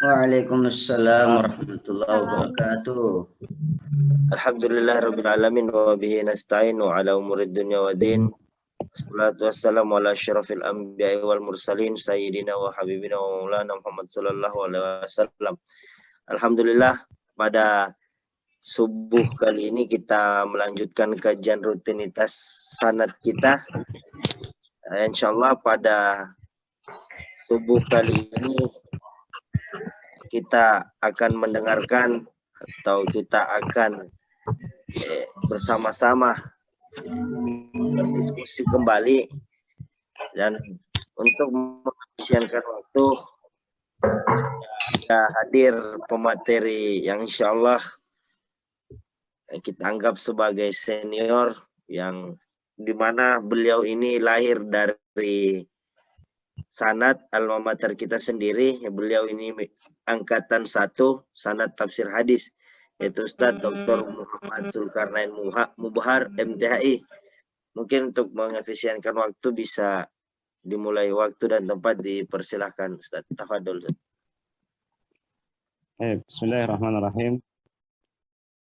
Waalaikumsalam warahmatullahi wabarakatuh. Alhamdulillah rabbil alamin wa bihi nasta'in wa ala umurid dunya wa din. Wassalatu wassalamu ala asyrafil anbiya'i wal mursalin sayyidina wa habibina wa maulana Muhammad sallallahu alaihi wasallam. Alhamdulillah, pada subuh kali ini kita melanjutkan kajian rutinitas sanad kita. Insyaallah pada subuh kali ini kita akan mendengarkan atau kita akan bersama-sama berdiskusi kembali, dan untuk menghabiskan waktu sudah hadir pemateri yang insya Allah kita anggap sebagai senior, yang dimana beliau ini lahir dari sanad alma mater kita sendiri. Beliau ini angkatan 1 sanad tafsir hadis, yaitu Ustadz Dr. Muhammad Zulkarnain Mubahar MTHI. Mungkin untuk mengefisienkan waktu bisa dimulai waktu dan tempat, dipersilahkan Ustadz. Tafadhol. Bismillahirrahmanirrahim.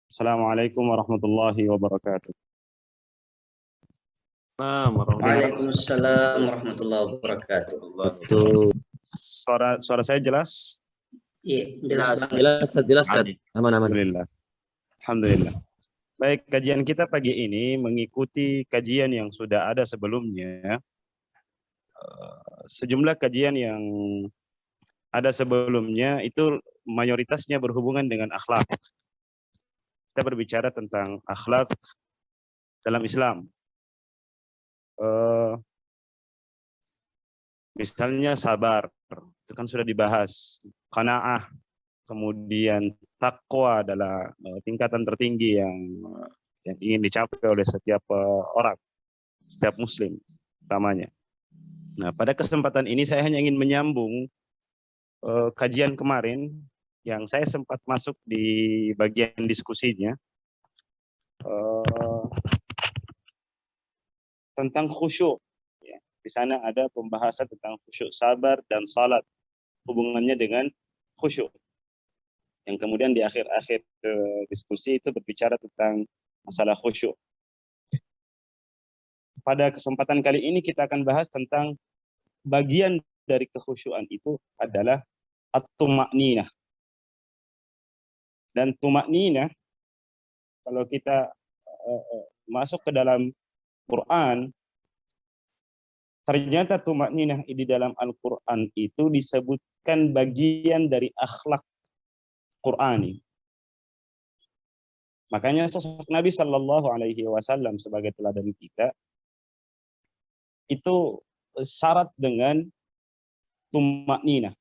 Assalamualaikum warahmatullahi wabarakatuh. Waalaikumsalam warahmatullahi wabarakatuh. Suara saya jelas? Iya, jelas. Aman. Alhamdulillah. Baik, kajian kita pagi ini mengikuti kajian yang sudah ada sebelumnya. Sejumlah kajian yang ada sebelumnya itu mayoritasnya berhubungan dengan akhlak. Kita berbicara tentang akhlak dalam Islam. Misalnya sabar, itu kan sudah dibahas. Qanaah, kemudian takwa adalah tingkatan tertinggi yang ingin dicapai oleh setiap orang, setiap muslim utamanya. Nah, pada kesempatan ini saya hanya ingin menyambung kajian kemarin yang saya sempat masuk di bagian diskusinya tentang khusyuk. Di sana ada pembahasan tentang khusyuk sabar dan salat, hubungannya dengan khusyuk. Yang kemudian di akhir-akhir diskusi itu berbicara tentang masalah khusyuk. Pada kesempatan kali ini kita akan bahas tentang bagian dari kekhusyuan itu adalah at-tuma'ninah. Dan tuma'ninah, kalau kita masuk ke dalam Quran, ternyata tuma'ninah di dalam Al-Quran itu disebutkan bagian dari akhlak Qurani. Makanya sosok Nabi Shallallahu Alaihi Wasallam sebagai teladan kita itu syarat dengan tuma'ninah.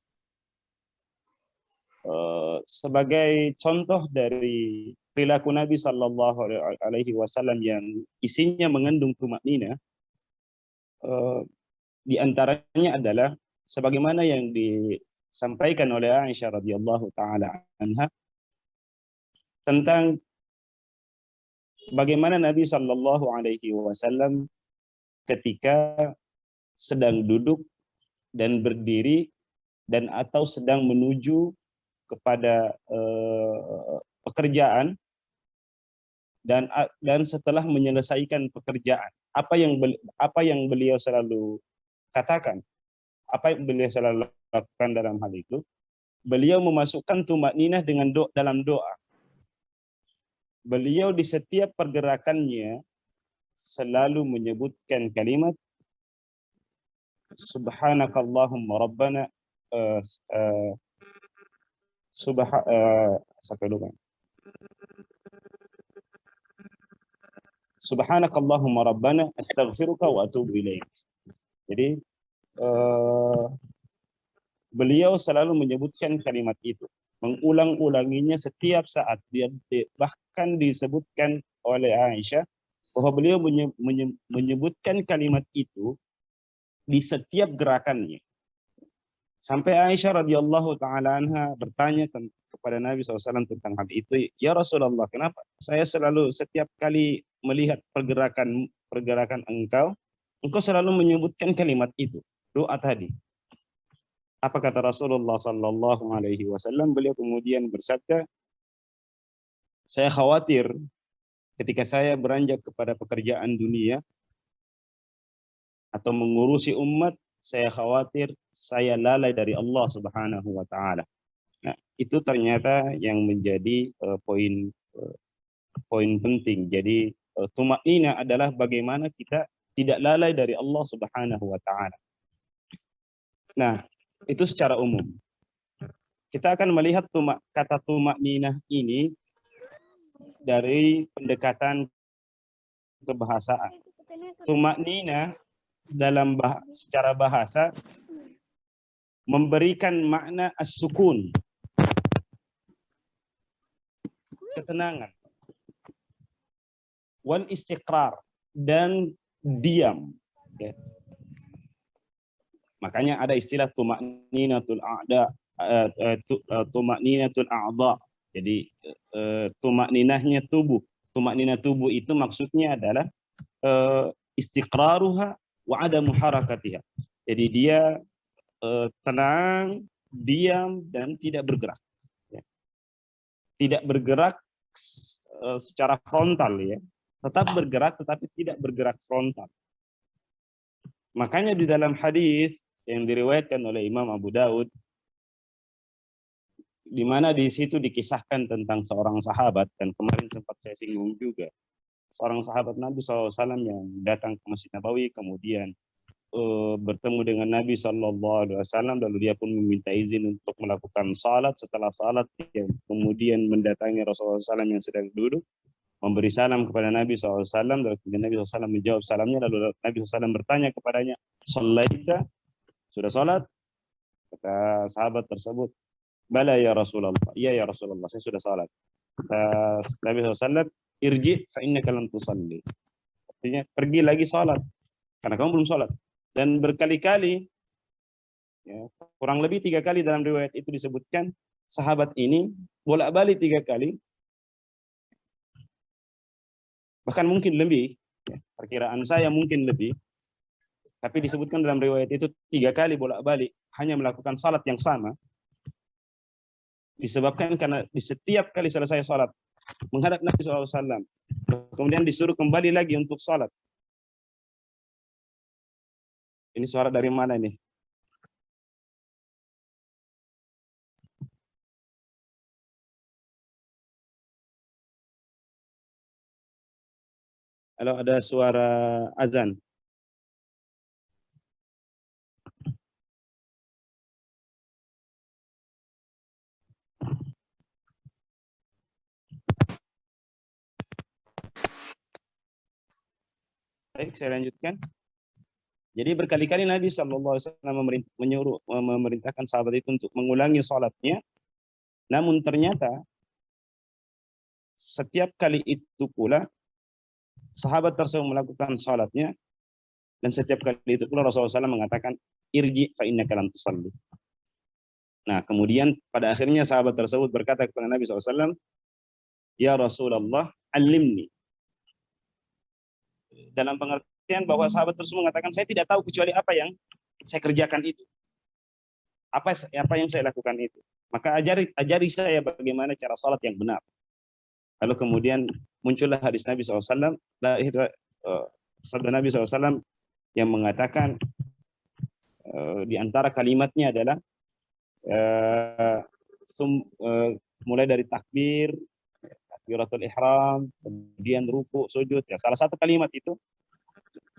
Sebagai contoh dari perilaku Nabi Shallallahu Alaihi Wasallam yang isinya mengandung tuma'ninah, di antaranya adalah sebagaimana yang disampaikan oleh Aisyah radhiyallahu taala anha tentang bagaimana Nabi Shallallahu Alaihi Wasallam ketika sedang duduk dan berdiri dan atau sedang menuju kepada pekerjaan, dan setelah menyelesaikan pekerjaan, apa yang beliau selalu katakan, apa yang beliau selalu lakukan dalam hal itu, beliau memasukkan tuma'ninah dengan dalam doa. Beliau di setiap pergerakannya selalu menyebutkan kalimat Subhanakallahumma Rabbana Subhanakallahumma Rabbana astaghfiruka wa atubu ilaik. Jadi beliau selalu menyebutkan kalimat itu, mengulang-ulanginya setiap saat. Bahkan disebutkan oleh Aisyah bahwa beliau menyebutkan kalimat itu di setiap gerakannya. Sampai Aisyah radhiyallahu taala anha bertanya kepada Nabi SAW tentang hal itu, ya Rasulullah, kenapa saya selalu setiap kali melihat pergerakan engkau selalu menyebutkan kalimat itu, doa tadi. Apa kata Rasulullah Sallallahu Alaihi Wasallam? Beliau kemudian bersabda, saya khawatir ketika saya beranjak kepada pekerjaan dunia atau mengurusi umat, saya khawatir saya lalai dari Allah Subhanahu wa taala. Nah, itu ternyata yang menjadi poin penting. Jadi tumaknina adalah bagaimana kita tidak lalai dari Allah Subhanahu wa taala. Nah, itu secara umum. Kita akan melihat kata tumakninah ini dari pendekatan kebahasaan. Tumakninah dalam secara bahasa memberikan makna as-sukun, ketenangan, wal istiqrar, dan diam. Ya. Makanya ada istilah tumakninatul a'da, tumakninatul a'dha. Jadi tumakninahnya tubuh. Tumakninah tubuh itu maksudnya adalah istiqraruha wa adamu harakatiha. Jadi dia tenang, diam, dan tidak bergerak. Ya. Tidak bergerak secara frontal, ya. Tetap bergerak tetapi tidak bergerak frontal. Makanya di dalam hadis yang diriwayatkan oleh Imam Abu Daud, di mana di situ dikisahkan tentang seorang sahabat, dan kemarin sempat saya singgung juga, seorang sahabat Nabi SAW yang datang ke Masjid Nabawi, kemudian bertemu dengan Nabi SAW, lalu dia pun meminta izin untuk melakukan salat. Setelah salat, dia kemudian mendatangi Rasulullah SAW yang sedang duduk, memberi salam kepada Nabi SAW, lalu Nabi SAW menjawab salamnya, lalu Nabi SAW bertanya kepadanya, "Shallaita?" Sudah salat? Kata sahabat tersebut, "Bala ya Rasulullah." Iya ya Rasulullah, saya sudah salat. Kata Nabi SAW, "Irji fa innaka lam tusalli." Artinya, pergi lagi salat karena kamu belum salat. Dan berkali-kali, ya, kurang lebih 3 kali dalam riwayat itu disebutkan, sahabat ini bolak-balik 3 kali, bahkan mungkin lebih, ya, perkiraan saya mungkin lebih, tapi disebutkan dalam riwayat itu 3 kali bolak-balik hanya melakukan salat yang sama, disebabkan karena di setiap kali selesai salat menghadap Nabi SAW, kemudian disuruh kembali lagi untuk salat. Ini suara dari mana ini? Kalau ada suara azan. Baik, saya lanjutkan. Jadi berkali-kali Nabi SAW memerintahkan sahabat itu untuk mengulangi salatnya. Namun ternyata setiap kali itu pula sahabat tersebut melakukan salatnya, dan setiap kali itu pula Rasulullah SAW mengatakan, "Irji fa innaka lam tusalli." Nah, kemudian pada akhirnya sahabat tersebut berkata kepada Nabi SAW, "Ya Rasulullah, alimni." Dalam pengertian bahwa sahabat tersebut mengatakan, saya tidak tahu kecuali apa yang saya kerjakan itu. Apa yang saya lakukan itu. Maka ajari saya bagaimana cara salat yang benar. Lalu kemudian muncullah hadis Nabi SAW, sabda Nabi SAW yang mengatakan, di antara kalimatnya adalah, mulai dari takbiratul ihram, kemudian ruku, sujud. Ya, salah satu kalimat itu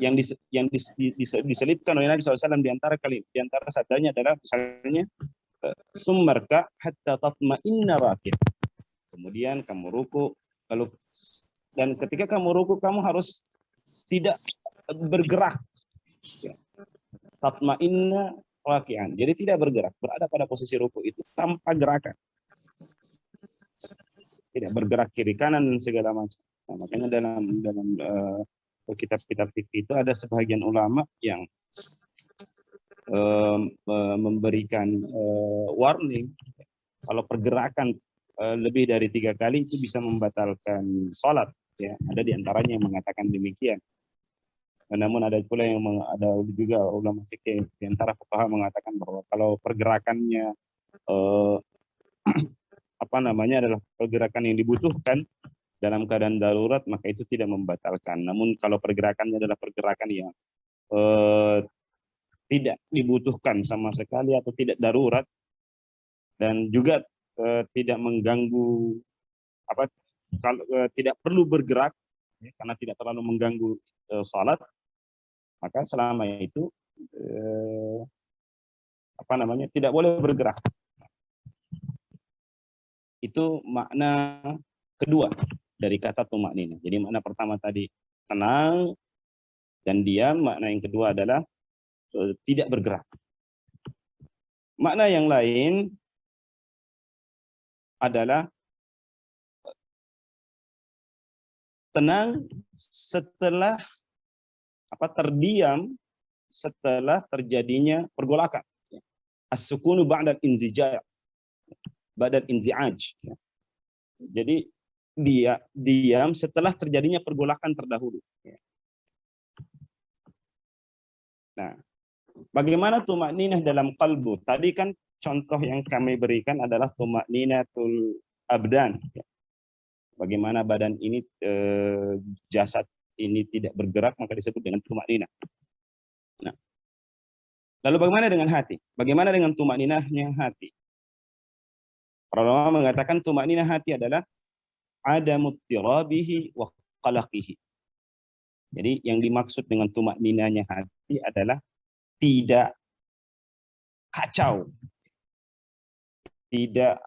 yang diselipkan oleh Nabi SAW di antara sabdanya adalah misalnya, "Summarka hatta tatma'inna rakib." Kemudian kamu ruku, dan ketika kamu ruku kamu harus tidak bergerak. Ya. Tatma'inna raki'an. Jadi tidak bergerak, berada pada posisi ruku itu tanpa gerakan. Tidak bergerak kiri kanan dan segala macam. Nah, makanya dalam kitab-kitab fikih itu ada sebagian ulama yang memberikan warning kalau pergerakan lebih dari 3 kali itu bisa membatalkan sholat. Ya, ada di antaranya yang mengatakan demikian. Namun ada pula yang ada juga ulama fikih di antara fuqaha mengatakan bahwa kalau pergerakannya adalah pergerakan yang dibutuhkan dalam keadaan darurat, maka itu tidak membatalkan. Namun kalau pergerakannya adalah pergerakan yang tidak dibutuhkan sama sekali atau tidak darurat dan juga tidak mengganggu kalau tidak perlu bergerak karena tidak terlalu mengganggu salat, maka selama itu tidak boleh bergerak. Itu makna kedua dari kata tumakninah. Jadi makna pertama tadi tenang dan diam, makna yang kedua adalah tidak bergerak. Makna yang lain adalah tenang setelah terdiam setelah terjadinya pergolakan. As-sukunu ba'dal inzijaj. Ba'dal inzi'aj. Jadi dia diam setelah terjadinya pergolakan terdahulu. Nah, bagaimana tumakninah dalam qalbu? Tadi kan contoh yang kami berikan adalah tumakninatul abdan. Bagaimana badan ini, jasad ini tidak bergerak, maka disebut dengan tumakninah. Nah, lalu bagaimana dengan hati? Bagaimana dengan tumakninahnya hati? Para ulama mengatakan tumakninah hati adalah adamut tirabihi wa qalaqihi. Jadi yang dimaksud dengan tumakninahnya hati adalah tidak kacau, tidak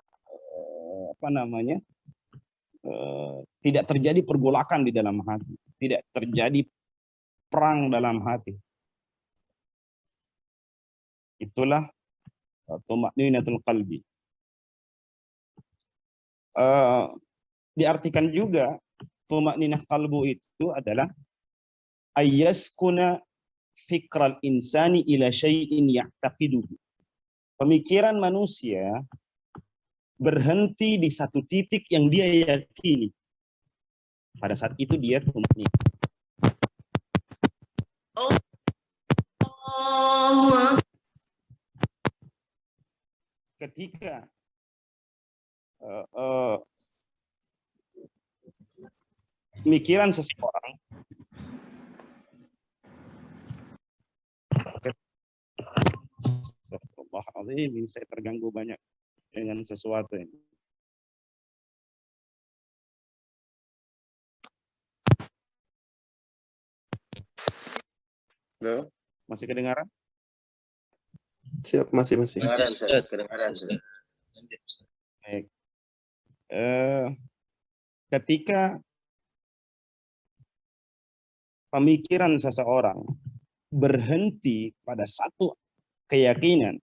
tidak terjadi pergolakan di dalam hati, tidak terjadi perang dalam hati. Itulah tumakninatul qalbi. Diartikan juga tumakninah qalbu itu adalah ayyaskuna fikral insani ila syai'in ya'taqiduhu. Pemikiran manusia berhenti di satu titik yang dia yakini. Pada saat itu dia tumakninah. Ketika pemikiran seseorang Astagfirullahaladzim, saya terganggu banyak dengan sesuatu ini. Halo? Masih kedengaran? Siap, masih. Kedengaran. Baik. Ketika pemikiran seseorang berhenti pada satu keyakinan,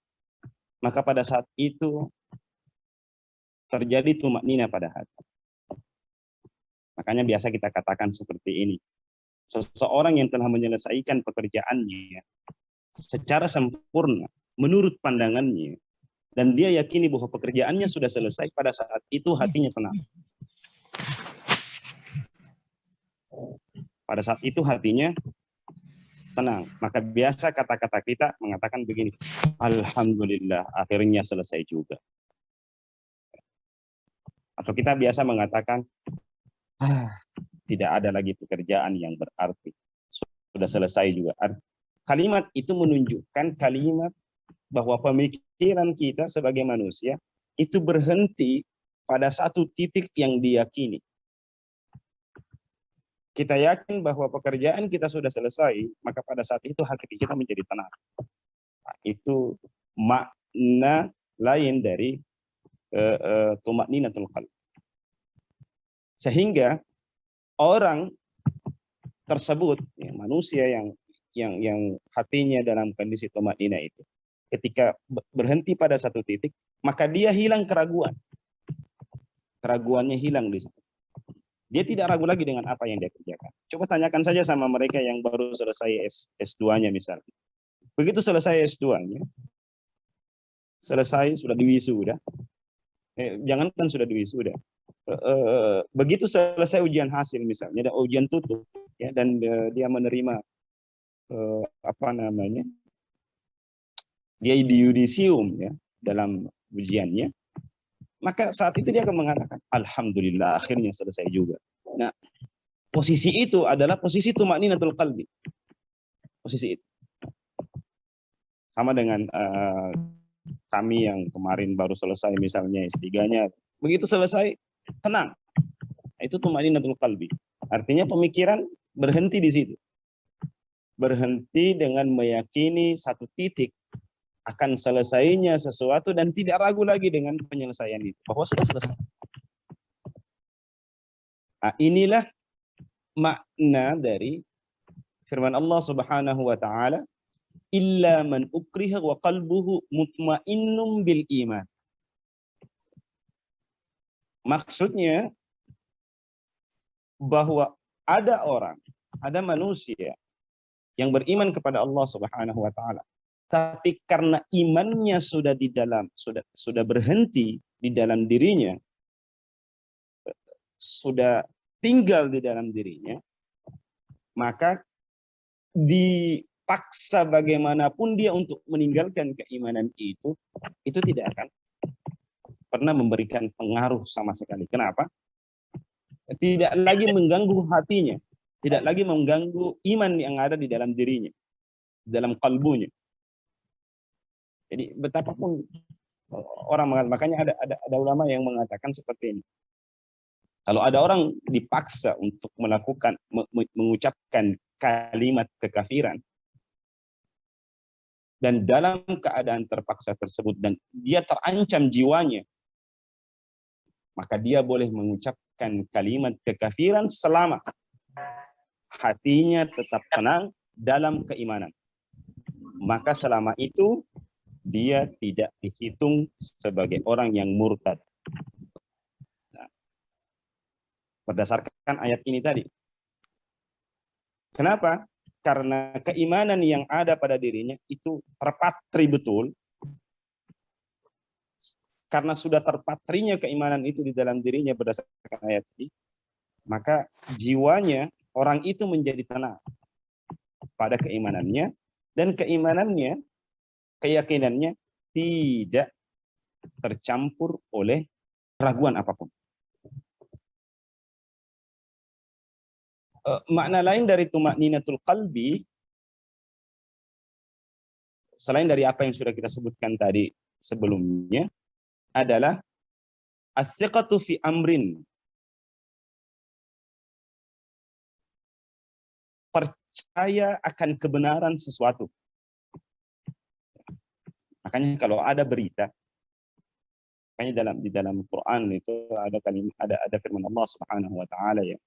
maka pada saat itu terjadi tumakninah pada hati. Makanya biasa kita katakan seperti ini. Seseorang yang telah menyelesaikan pekerjaannya secara sempurna menurut pandangannya, dan dia yakini bahwa pekerjaannya sudah selesai, pada saat itu hatinya tenang. Pada saat itu hatinya tenang. Maka biasa kata-kata kita mengatakan begini, alhamdulillah, akhirnya selesai juga. Atau kita biasa mengatakan, tidak ada lagi pekerjaan yang berarti, sudah selesai juga. Kalimat itu menunjukkan kalimat bahwa pemikiran kita sebagai manusia itu berhenti pada satu titik yang diyakini. Kita yakin bahwa pekerjaan kita sudah selesai, maka pada saat itu hati kita menjadi tenang. Nah, itu makna lain dari tumakninatul qalb. Sehingga orang tersebut, manusia yang hatinya dalam kondisi tumakninah itu, ketika berhenti pada satu titik, maka dia hilang keraguan. Keraguannya hilang di sana. Dia tidak ragu lagi dengan apa yang dia kerjakan. Coba tanyakan saja sama mereka yang baru selesai S2-nya misalnya. Begitu selesai S2-nya, selesai, sudah diwisuda. Jangankan sudah diwisuda. Begitu selesai ujian hasil misalnya, ada ujian tutup, ya, dan dia menerima apa namanya, dia di yudisium ya dalam ujiannya, maka saat itu dia akan mengatakan alhamdulillah akhirnya selesai juga. Nah, posisi itu adalah posisi tumaninatul qalbi. Posisi itu sama dengan kami yang kemarin baru selesai misalnya S3-nya, begitu selesai tenang. Itu tumaninatul qalbi. Artinya pemikiran berhenti di situ. Berhenti dengan meyakini satu titik akan selesainya sesuatu dan tidak ragu lagi dengan penyelesaian itu, bahwa sudah selesai. Nah, inilah makna dari firman Allah Subhanahu wa taala, illa man ukriha wa qalbuhu mutmainnun bil iman. Maksudnya bahwa ada orang, ada manusia yang beriman kepada Allah Subhanahu wa taala, tapi karena imannya sudah di dalam, sudah berhenti di dalam dirinya, sudah tinggal di dalam dirinya, maka dipaksa bagaimanapun dia untuk meninggalkan keimanan itu tidak akan pernah memberikan pengaruh sama sekali. Kenapa? Tidak lagi mengganggu hatinya, tidak lagi mengganggu iman yang ada di dalam dirinya, dalam kalbunya. Jadi betapapun orang mengatakan, makanya ada ulama yang mengatakan seperti ini. Kalau ada orang dipaksa untuk melakukan, mengucapkan kalimat kekafiran, dan dalam keadaan terpaksa tersebut dan dia terancam jiwanya, maka dia boleh mengucapkan kalimat kekafiran selama hatinya tetap tenang dalam keimanan. Maka selama itu dia tidak dihitung sebagai orang yang murtad. Nah, berdasarkan ayat ini tadi. Kenapa? Karena keimanan yang ada pada dirinya itu terpatri betul. Karena sudah terpatrinya keimanan itu di dalam dirinya berdasarkan ayat ini, maka jiwanya orang itu menjadi tenang pada keimanannya, dan keimanannya, keyakinannya tidak tercampur oleh keraguan apapun. Makna lain dari tumaninatul qalbi, selain dari apa yang sudah kita sebutkan tadi sebelumnya, adalah as-siqatu fi amrin, percaya akan kebenaran sesuatu. Makanya kalau ada berita, makanya di dalam Quran itu ada kalimat, ada firman Allah Subhanahu wa taala yang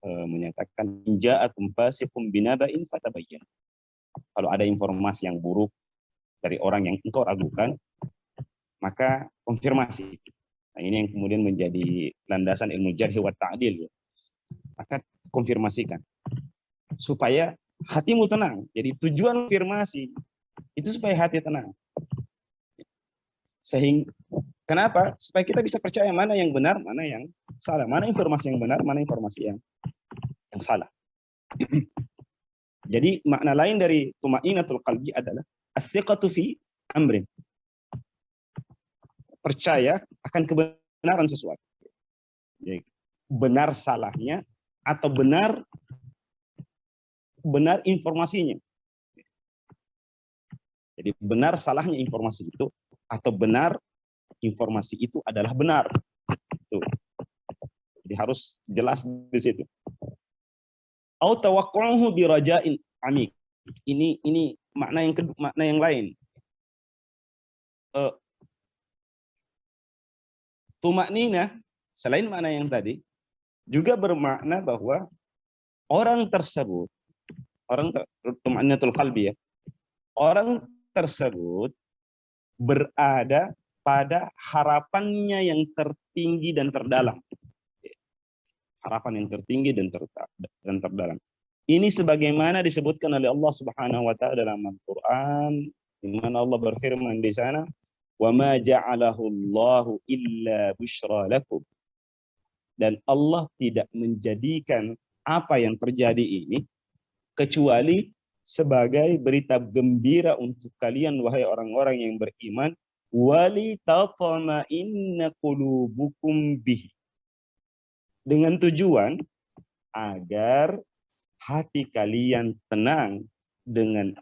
menyatakan ja'akum fasiqun binaba'in fatabayyan. Kalau ada informasi yang buruk dari orang yang engkau ragukan, maka konfirmasi. Nah, ini yang kemudian menjadi landasan ilmu jarh wa ta'dil. Maka konfirmasikan supaya hatimu tenang. Jadi tujuan konfirmasi itu supaya hati tenang. Sehingga kenapa? Supaya kita bisa percaya mana yang benar, mana yang salah, mana informasi yang benar, mana informasi yang salah. Jadi makna lain dari tumainatul qalbi adalah as-siqatu fi amrin, percaya akan kebenaran sesuatu. Jadi, benar salahnya atau benar informasinya. Jadi benar salahnya informasi itu atau benar informasi itu adalah benar. Tuh. Jadi harus jelas di situ. Au tawaqquhu bi raja'in amik. Ini makna yang kedua, makna yang lain. Tumaknina selain makna yang tadi juga bermakna bahwa orang tersebut, tumakninatul qalbi ya, orang tersebut berada pada harapannya yang tertinggi dan terdalam. Harapan yang tertinggi dan terdalam. Ini sebagaimana disebutkan oleh Allah Subhanahu wa taala dalam Al-Qur'an, di mana Allah berfirman di sana, "Wa ma ja'alahu Allahu illa busyra lakum." Dan Allah tidak menjadikan apa yang terjadi ini kecuali sebagai berita gembira untuk kalian wahai orang-orang yang beriman, wali tatma'inna qulubukum bihi, dengan tujuan agar hati kalian tenang dengan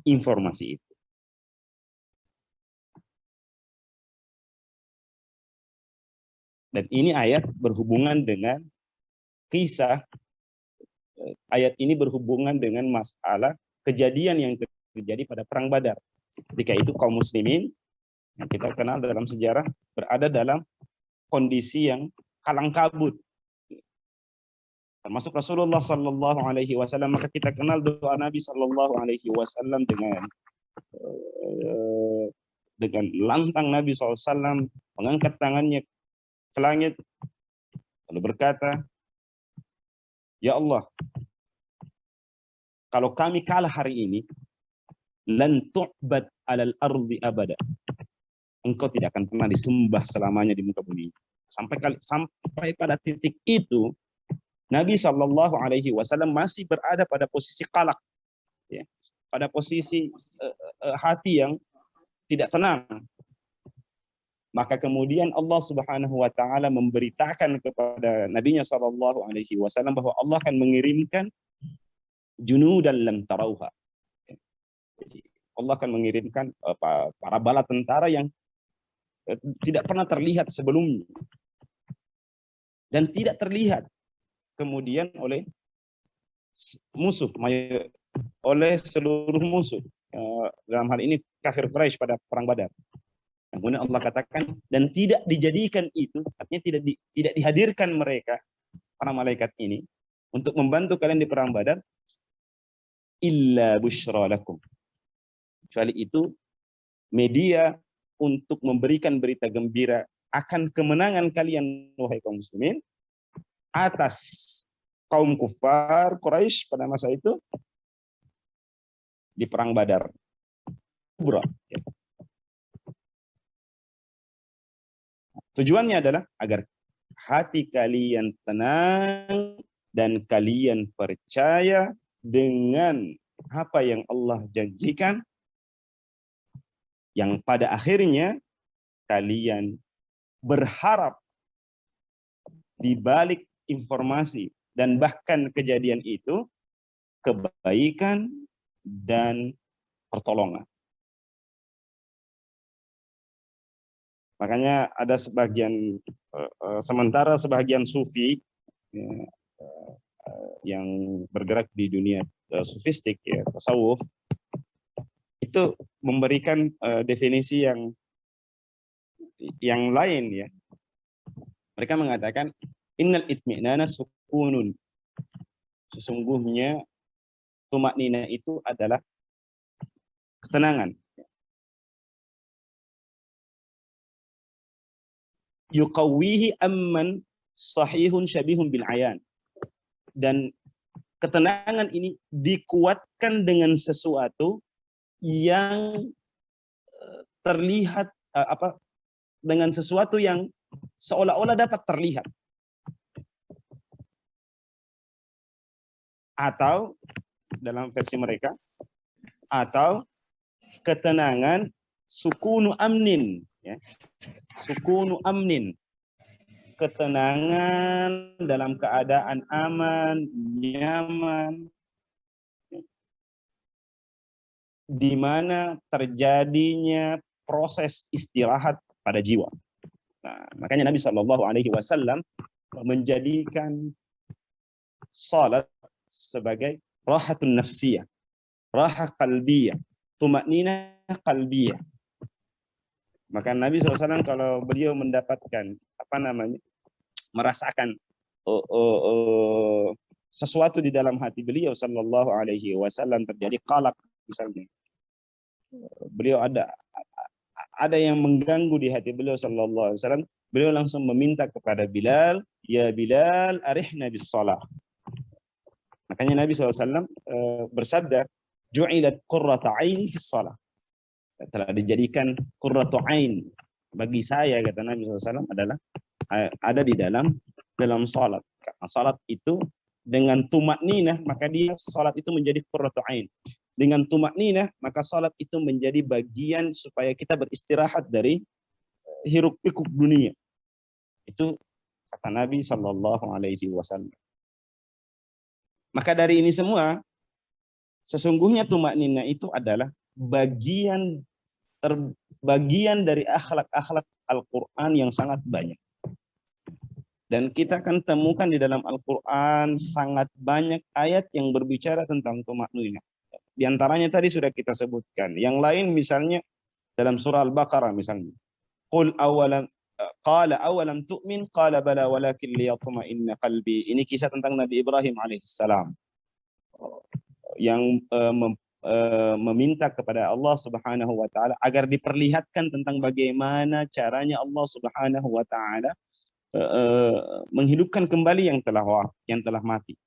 informasi itu. Dan ini ayat berhubungan dengan kisah, ayat ini berhubungan dengan masalah kejadian yang terjadi pada perang Badar. Ketika itu kaum muslimin yang kita kenal dalam sejarah berada dalam kondisi yang kalang kabut, termasuk Rasulullah Sallallahu Alaihi Wasallam. Maka kita kenal doa Nabi Sallallahu Alaihi Wasallam dengan lantang Nabi SAW mengangkat tangannya ke langit lalu berkata, ya Allah, kalau kami kalah hari ini, lan tu'bad alal ardi abada, engkau tidak akan pernah disembah selamanya di muka bumi. Sampai pada titik itu Nabi Shallallahu Alaihi Wasallam masih berada pada posisi kalak, ya, pada posisi hati yang tidak tenang. Maka kemudian Allah Subhanahu Wa Taala memberitakan kepada Nabi-Nya Shallallahu Alaihi Wasallam bahwa Allah akan mengirimkan junudan lam tarauha. Allah akan mengirimkan para bala tentara yang tidak pernah terlihat sebelumnya dan tidak terlihat kemudian oleh musuh, oleh seluruh musuh, dalam hal ini kafir Quraisy pada perang Badar. Kemudian Allah katakan, dan tidak dijadikan itu, artinya tidak dihadirkan mereka, para malaikat ini, untuk membantu kalian di perang Badar, illa busyra lakum. Kecuali itu media untuk memberikan berita gembira akan kemenangan kalian wahai kaum muslimin atas kaum kufar Quraisy pada masa itu di perang Badar Kubra. Tujuannya adalah agar hati kalian tenang dan kalian percaya dengan apa yang Allah janjikan, yang pada akhirnya kalian berharap di balik informasi dan bahkan kejadian itu kebaikan dan pertolongan. Makanya ada sebagian sementara sebagian sufi yang bergerak di dunia sufistik, ya, tasawuf, itu memberikan definisi yang lain, ya. Mereka mengatakan innal itmi'nana sukunun. Sesungguhnya tumaknina itu adalah ketenangan. Yuqawwihi amman sahihun syabihun bil ayan. Dan ketenangan ini dikuatkan dengan sesuatu yang terlihat dengan sesuatu yang seolah-olah dapat terlihat. Atau dalam versi mereka, atau ketenangan sukunu amnin, ya. Sukunu amnin, ketenangan dalam keadaan aman, nyaman, di mana terjadinya proses istirahat pada jiwa. Nah, makanya Nabi Shallallahu Alaihi Wasallam menjadikan salat sebagai rahatun nafsiyah, rahah qalbiyah, tumakninah qalbiyah. Maka Nabi SAW kalau beliau mendapatkan merasakan sesuatu di dalam hati beliau Sallallahu Alaihi Wasallam terjadi qalaq misalnya, beliau ada yang mengganggu di hati beliau Sallallahu Alaihi Wasallam, beliau langsung meminta kepada Bilal, ya Bilal arihna bis shalah. Makanya Nabi SAW bersabda, ju'ilat qurratu aini fis shalah. Telah dijadikan qurratu ain bagi saya, kata Nabi SAW, adalah ada di dalam salat. Karena salat itu dengan tumakninah, maka dia salat itu menjadi qurratu ain, dengan tumakninah, maka salat itu menjadi bagian supaya kita beristirahat dari hiruk pikuk dunia. Itu kata Nabi Shallallahu Alaihi Wasallam. Maka dari ini semua, sesungguhnya tumakninah itu adalah bagian dari akhlak-akhlak Al-Quran yang sangat banyak. Dan kita akan temukan di dalam Al-Quran sangat banyak ayat yang berbicara tentang tumakninah. Di antaranya tadi sudah kita sebutkan. Yang lain misalnya dalam surah Al-Baqarah misalnya. Qul qala awalam tu'min qala bala walakin liyatma'inna qalbi. Ini kisah tentang Nabi Ibrahim alaihissalam yang meminta kepada Allah Subhanahu wa taala agar diperlihatkan tentang bagaimana caranya Allah Subhanahu wa taala menghidupkan kembali yang telah mati.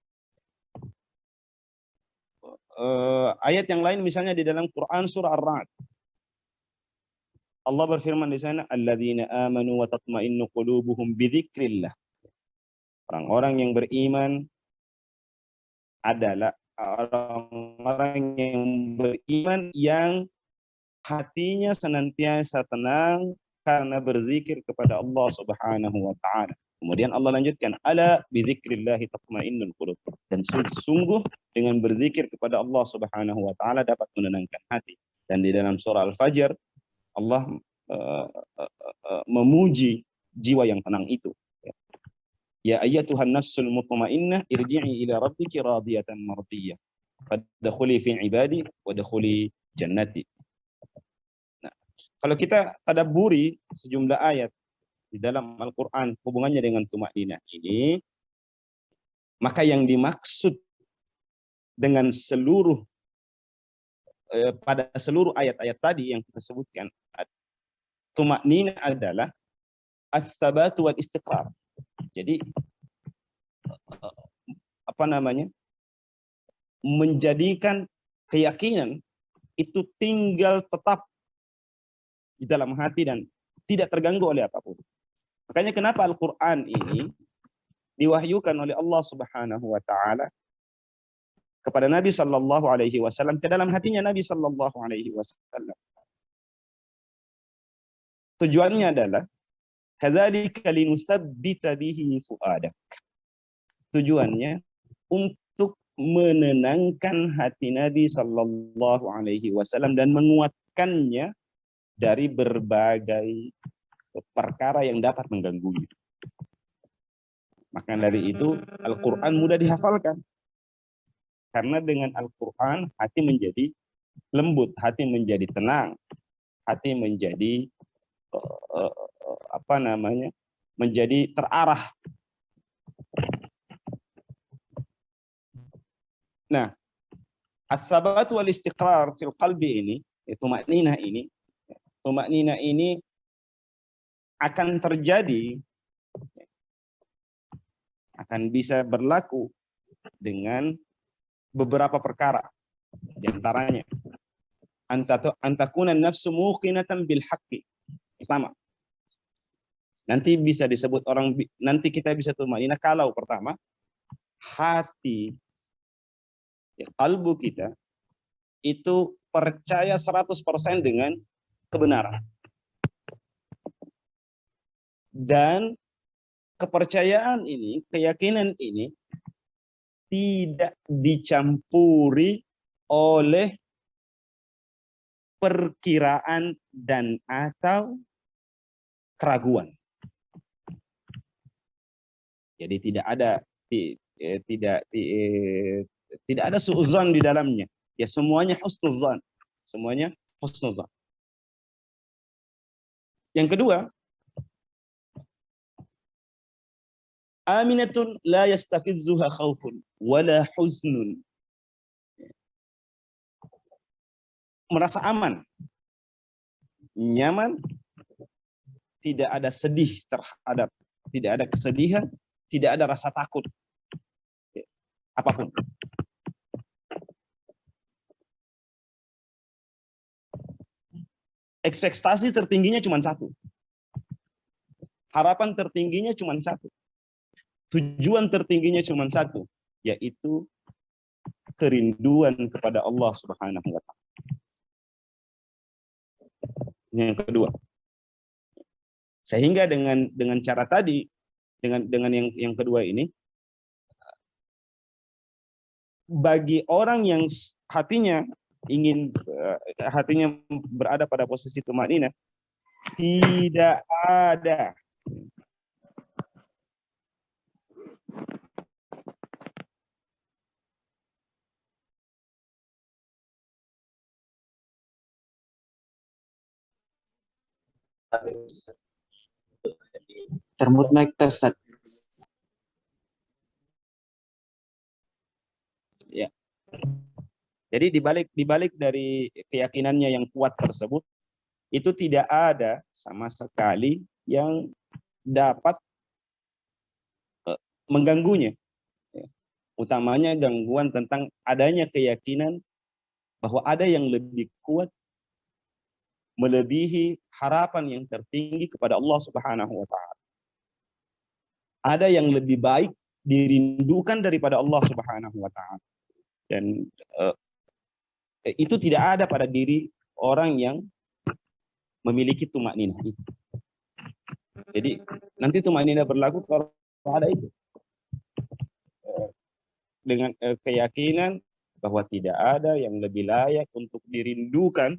Ayat yang lain misalnya di dalam Quran surah Ar-Ra'd. Allah berfirman di sana, alladzina amanu wa tatma'innu qulubuhum bidzikrillah. Orang-orang yang beriman adalah orang-orang yang beriman yang hatinya senantiasa tenang karena berzikir kepada Allah Subhanahu wa taala. Kemudian Allah lanjutkan, ala bidzikrillahi tatma'innul qulub. Dan sungguh dengan berzikir kepada Allah Subhanahu wa taala dapat menenangkan hati. Dan di dalam surah Al-Fajr Allah memuji jiwa yang tenang itu. Ya ayyatuhan nafsul mutmainnah irji'i ila rabbiki radiyatan mardiyah. Fadkhuli fi ibadi wadkhuli jannati. Nah, kalau kita tadabburi sejumlah ayat di dalam Al-Quran hubungannya dengan tumakninah ini, maka yang dimaksud dengan pada seluruh ayat-ayat tadi yang kita sebutkan, tumakninah adalah ats-tsabat wal istiqrar. Jadi menjadikan keyakinan itu tinggal tetap di dalam hati dan tidak terganggu oleh apapun. Makanya kenapa Al-Quran ini diwahyukan oleh Allah Subhanahu wa taala kepada Nabi Sallallahu Alaihi Wasallam, ke dalam hatinya Nabi Sallallahu Alaihi Wasallam. Tujuannya adalah kadzalika linutsabbita bihi fuadak. Tujuannya untuk menenangkan hati Nabi Sallallahu Alaihi Wasallam dan menguatkannya dari berbagai perkara yang dapat mengganggunya. Maka dari itu Al-Quran mudah dihafalkan. Karena dengan Al-Quran hati menjadi lembut, hati menjadi tenang, hati menjadi menjadi terarah. Nah, ats-tsabat wal istiqrar fil qalbi ini, tumakninah ini akan terjadi, akan bisa berlaku dengan beberapa perkara. Di antaranya antakuna nafsu muqinatan bil haqqi. Pertama, nanti bisa disebut nanti kita bisa tumakninah kalau pertama hati kalbu kita itu percaya 100% dengan kebenaran. Dan kepercayaan ini, keyakinan ini tidak dicampuri oleh perkiraan dan atau keraguan. Jadi tidak ada suudzon di dalamnya. Ya semuanya husnuzon. Semuanya husnuzon. Yang kedua, aminatun la yastafizzuha khaufun wala huznun. Merasa aman, nyaman, tidak ada sedih terhadap, tidak ada kesedihan, tidak ada rasa takut apapun. Ekspektasi tertingginya cuma satu. Harapan tertingginya cuma satu. Tujuan tertingginya cuma satu, yaitu kerinduan kepada Allah Subhanahu wa taala. Yang kedua. Sehingga dengan cara tadi, dengan yang kedua ini, bagi orang yang hatinya berada pada posisi tumanina, tidak ada Termut mic tes, Ustaz. ya. Jadi dibalik dari keyakinannya yang kuat tersebut, itu tidak ada sama sekali yang dapat mengganggunya. Utamanya gangguan tentang adanya keyakinan bahwa ada yang lebih kuat melebihi harapan yang tertinggi kepada Allah Subhanahu wa taala. Ada yang lebih baik dirindukan daripada Allah Subhanahu wa taala. Dan itu tidak ada pada diri orang yang memiliki tumakninah itu. Jadi nanti tumakninah berlaku kalau ada itu. Dengan keyakinan bahwa tidak ada yang lebih layak untuk dirindukan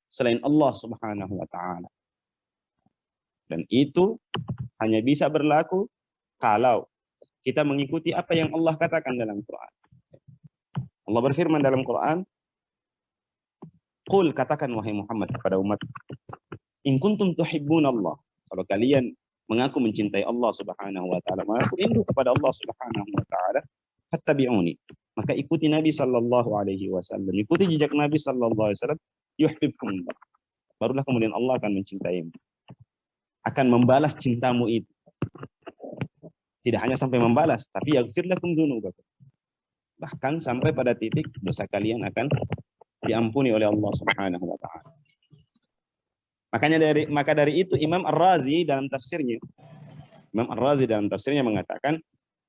selain Allah Subhanahu wa taala. Dan itu hanya bisa berlaku kalau kita mengikuti apa yang Allah katakan dalam Quran. Allah berfirman dalam Quran, "Qul," katakan wahai Muhammad kepada umat, "In kuntum tuhibbunallah," kalau kalian mengaku mencintai Allah Subhanahu wa taala, mengaku rindu kepada Allah Subhanahu wa taala, fattabi'uni, maka ikuti Nabi sallallahu alaihi wasallam, ikuti jejak Nabi sallallahu alaihi wasallam, yuhibbukumullah. Barulah kemudian Allah akan mencintaimu. Akan membalas cintamu itu. Tidak hanya sampai membalas, tapi yaghfir lakum dzunubakum. Bahkan sampai pada titik dosa kalian akan diampuni oleh Allah Subhanahu wa taala. Maka dari itu Imam Ar-Razi dalam tafsirnya mengatakan,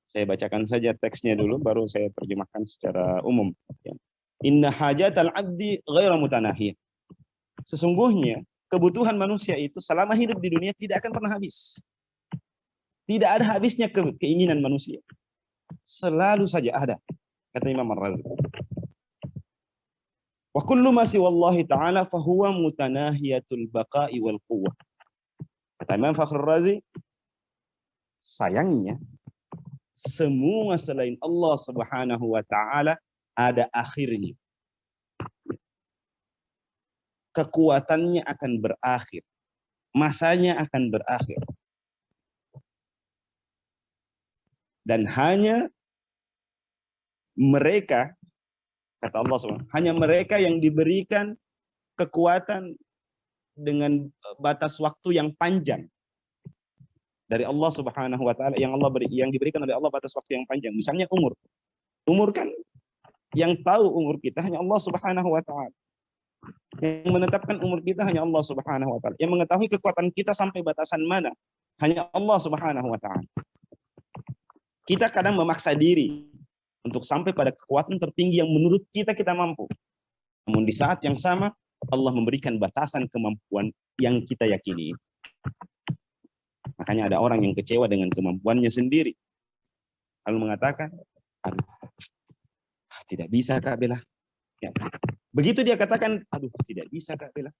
saya bacakan saja teksnya dulu baru saya terjemahkan secara umum. Inna hajatal abdi ghairu mutanahiyah. Sesungguhnya kebutuhan manusia itu selama hidup di dunia tidak akan pernah habis. Tidak ada habisnya keinginan manusia. Selalu saja ada, kata Imam Ar-Razi. Wa kullu ma siwallahi ta'ala fahuwa mutanahiyatul baqa'i wal quwwah. Kata Imam Fakhrul Razi, sayangnya semua selain Allah Subhanahu wa taala ada akhirnya. Kekuatannya akan berakhir. Masanya akan berakhir. Dan hanya mereka, kata Allah SWT, hanya mereka yang diberikan kekuatan dengan batas waktu yang panjang dari Allah Subhanahu wa taala, yang diberikan oleh Allah batas waktu yang panjang. Misalnya umur. Umur kan yang tahu umur kita hanya Allah Subhanahu wa taala. Yang menetapkan umur kita hanya Allah Subhanahu wa taala. Yang mengetahui kekuatan kita sampai batasan mana hanya Allah Subhanahu wa taala. Kita kadang memaksa diri untuk sampai pada kekuatan tertinggi yang menurut kita mampu. Namun di saat yang sama Allah memberikan batasan kemampuan yang kita yakini. Makanya ada orang yang kecewa dengan kemampuannya sendiri. Lalu mengatakan, aduh, tidak bisa Kak Bella. Ya. Begitu dia katakan, aduh tidak bisa Kak Bella.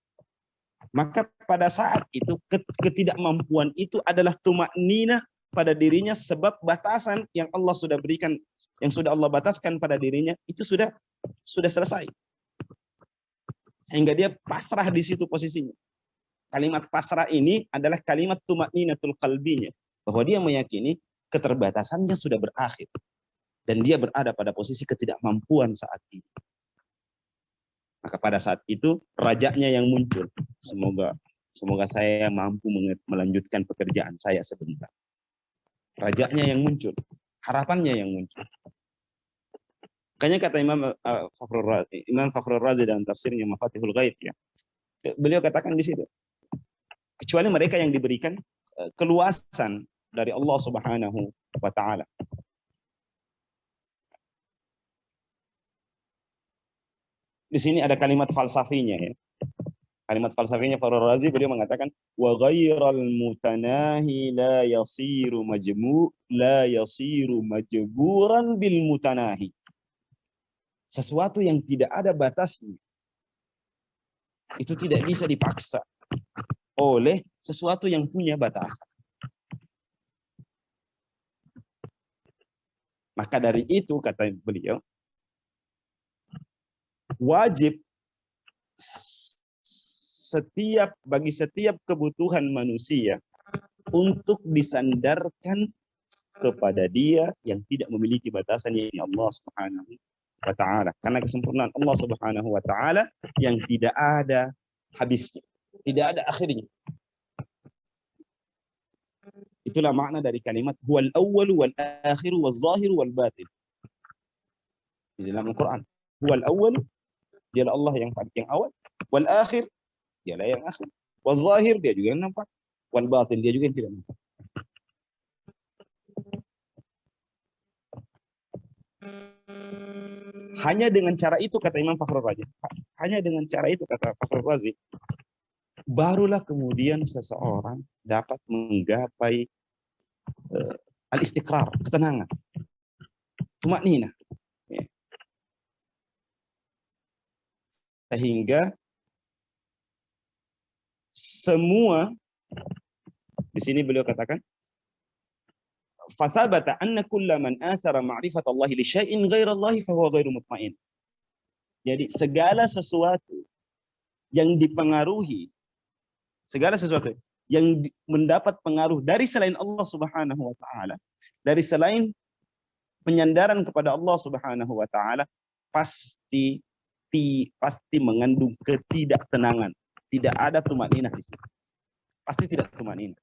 Maka pada saat itu ketidakmampuan itu adalah tumakninah pada dirinya, sebab batasan yang Allah sudah berikan, yang sudah Allah bataskan pada dirinya itu sudah selesai. Sehingga dia pasrah di situ posisinya. Kalimat pasrah ini adalah kalimat tumakninatul qalbinya, bahwa dia meyakini keterbatasannya sudah berakhir dan dia berada pada posisi ketidakmampuan saat ini. Maka pada saat itu rajanya yang muncul. Semoga saya mampu melanjutkan pekerjaan saya sebentar. Rajanya yang muncul, harapannya yang muncul. Makanya kata Imam Fakhrul Razi dalam tafsirnya Mafatihul Ghaib, ya, beliau katakan di situ, kecuali mereka yang diberikan keluasan dari Allah Subhanahu wa taala. Di sini ada kalimat falsafinya ya. Kalimat falsafinya Fakhrul Razi, beliau mengatakan wa ghairal mutanahi la yasiru majburan bil mutanahi. Sesuatu yang tidak ada batasnya itu tidak bisa dipaksa oleh sesuatu yang punya batasan. Maka dari itu kata beliau, wajib bagi setiap kebutuhan manusia untuk disandarkan kepada Dia yang tidak memiliki batasan, yaitu Allah Subhanahu wa Ta'ala. Karena kesempurnaan Allah Subhanahu wa Ta'ala yang tidak ada habisnya, tidak ada akhirnya. Itulah makna dari kalimat huwal awwalu wal akhiru wal zahiru wal batin. Di dalam Al-Quran, huwal awwalu, dialah Allah yang awal, wal akhir, dialah yang akhir, wal zahir, dia juga yang nampak, wal batin, dia juga yang tidak nampak. Hanya dengan cara itu, kata Imam Fakhrul Razi, hanya dengan cara itu, kata Fakhrul Razi, barulah kemudian seseorang dapat menggapai al-istiqrar, ketenangan, tumakninah. Ya. Sehingga semua, di sini beliau katakan, fasabata anna kulla man athara ma'rifat Allah li syai'in ghaira Allah fa huwa ghairu mutmain. Jadi segala sesuatu yang dipengaruhi, segala sesuatu yang mendapat pengaruh dari selain Allah Subhanahu wa Ta'ala, dari selain penyandaran kepada Allah Subhanahu wa Ta'ala, pasti mengandung ketidaktenangan. Tidak ada tumakninah di sini. Pasti tidak tumakninah.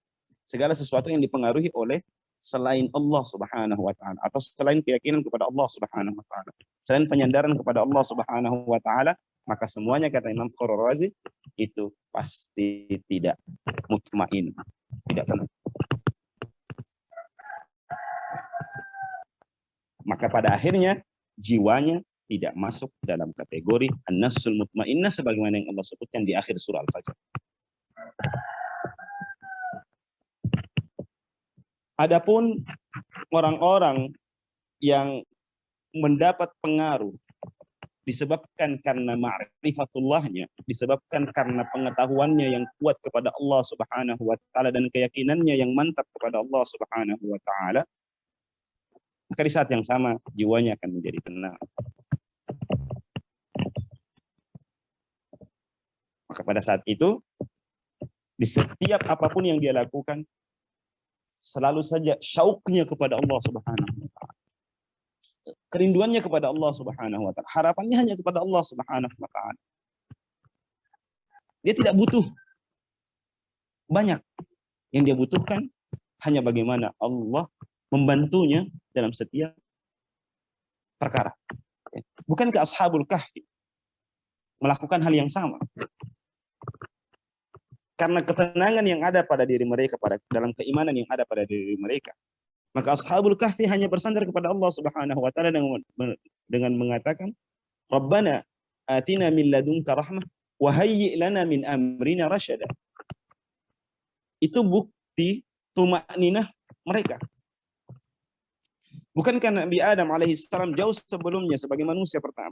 Segala sesuatu yang dipengaruhi oleh selain Allah Subhanahu wa Ta'ala, atau selain keyakinan kepada Allah Subhanahu wa Ta'ala, selain penyandaran kepada Allah Subhanahu wa Ta'ala, maka semuanya, kata Imam Fakhrul Razi, itu pasti tidak mutmain, tidak tenang. Maka pada akhirnya jiwanya tidak masuk dalam kategori an-nafsul mutmainnah sebagaimana yang Allah sebutkan di akhir surah Al-Fajr. Adapun orang-orang yang mendapat pengaruh disebabkan karena ma'rifatullahnya, disebabkan karena pengetahuannya yang kuat kepada Allah Subhanahu wa Ta'ala dan keyakinannya yang mantap kepada Allah Subhanahu wa Ta'ala, maka di saat yang sama jiwanya akan menjadi tenang. Maka pada saat itu, di setiap apapun yang dia lakukan, selalu saja syauknya kepada Allah Subhanahu wa Ta'ala, kerinduannya kepada Allah Subhanahu wa Ta'ala, harapannya hanya kepada Allah Subhanahu wa Ta'ala. Dia tidak butuh banyak. Yang dia butuhkan hanya bagaimana Allah membantunya dalam setiap perkara. Bukankah Ashabul Kahfi melakukan hal yang sama? Karena ketenangan yang ada pada diri mereka, dalam keimanan yang ada pada diri mereka, maka Ashabul Kahfi hanya bersandar kepada Allah Subhanahu wa Ta'ala dengan mengatakan, Rabbana atina min ladunka rahmah wa hayyi' lana min amrina rasyada. Itu bukti tumakninah mereka. Bukankah Nabi Adam alaihissalam jauh sebelumnya sebagai manusia pertama,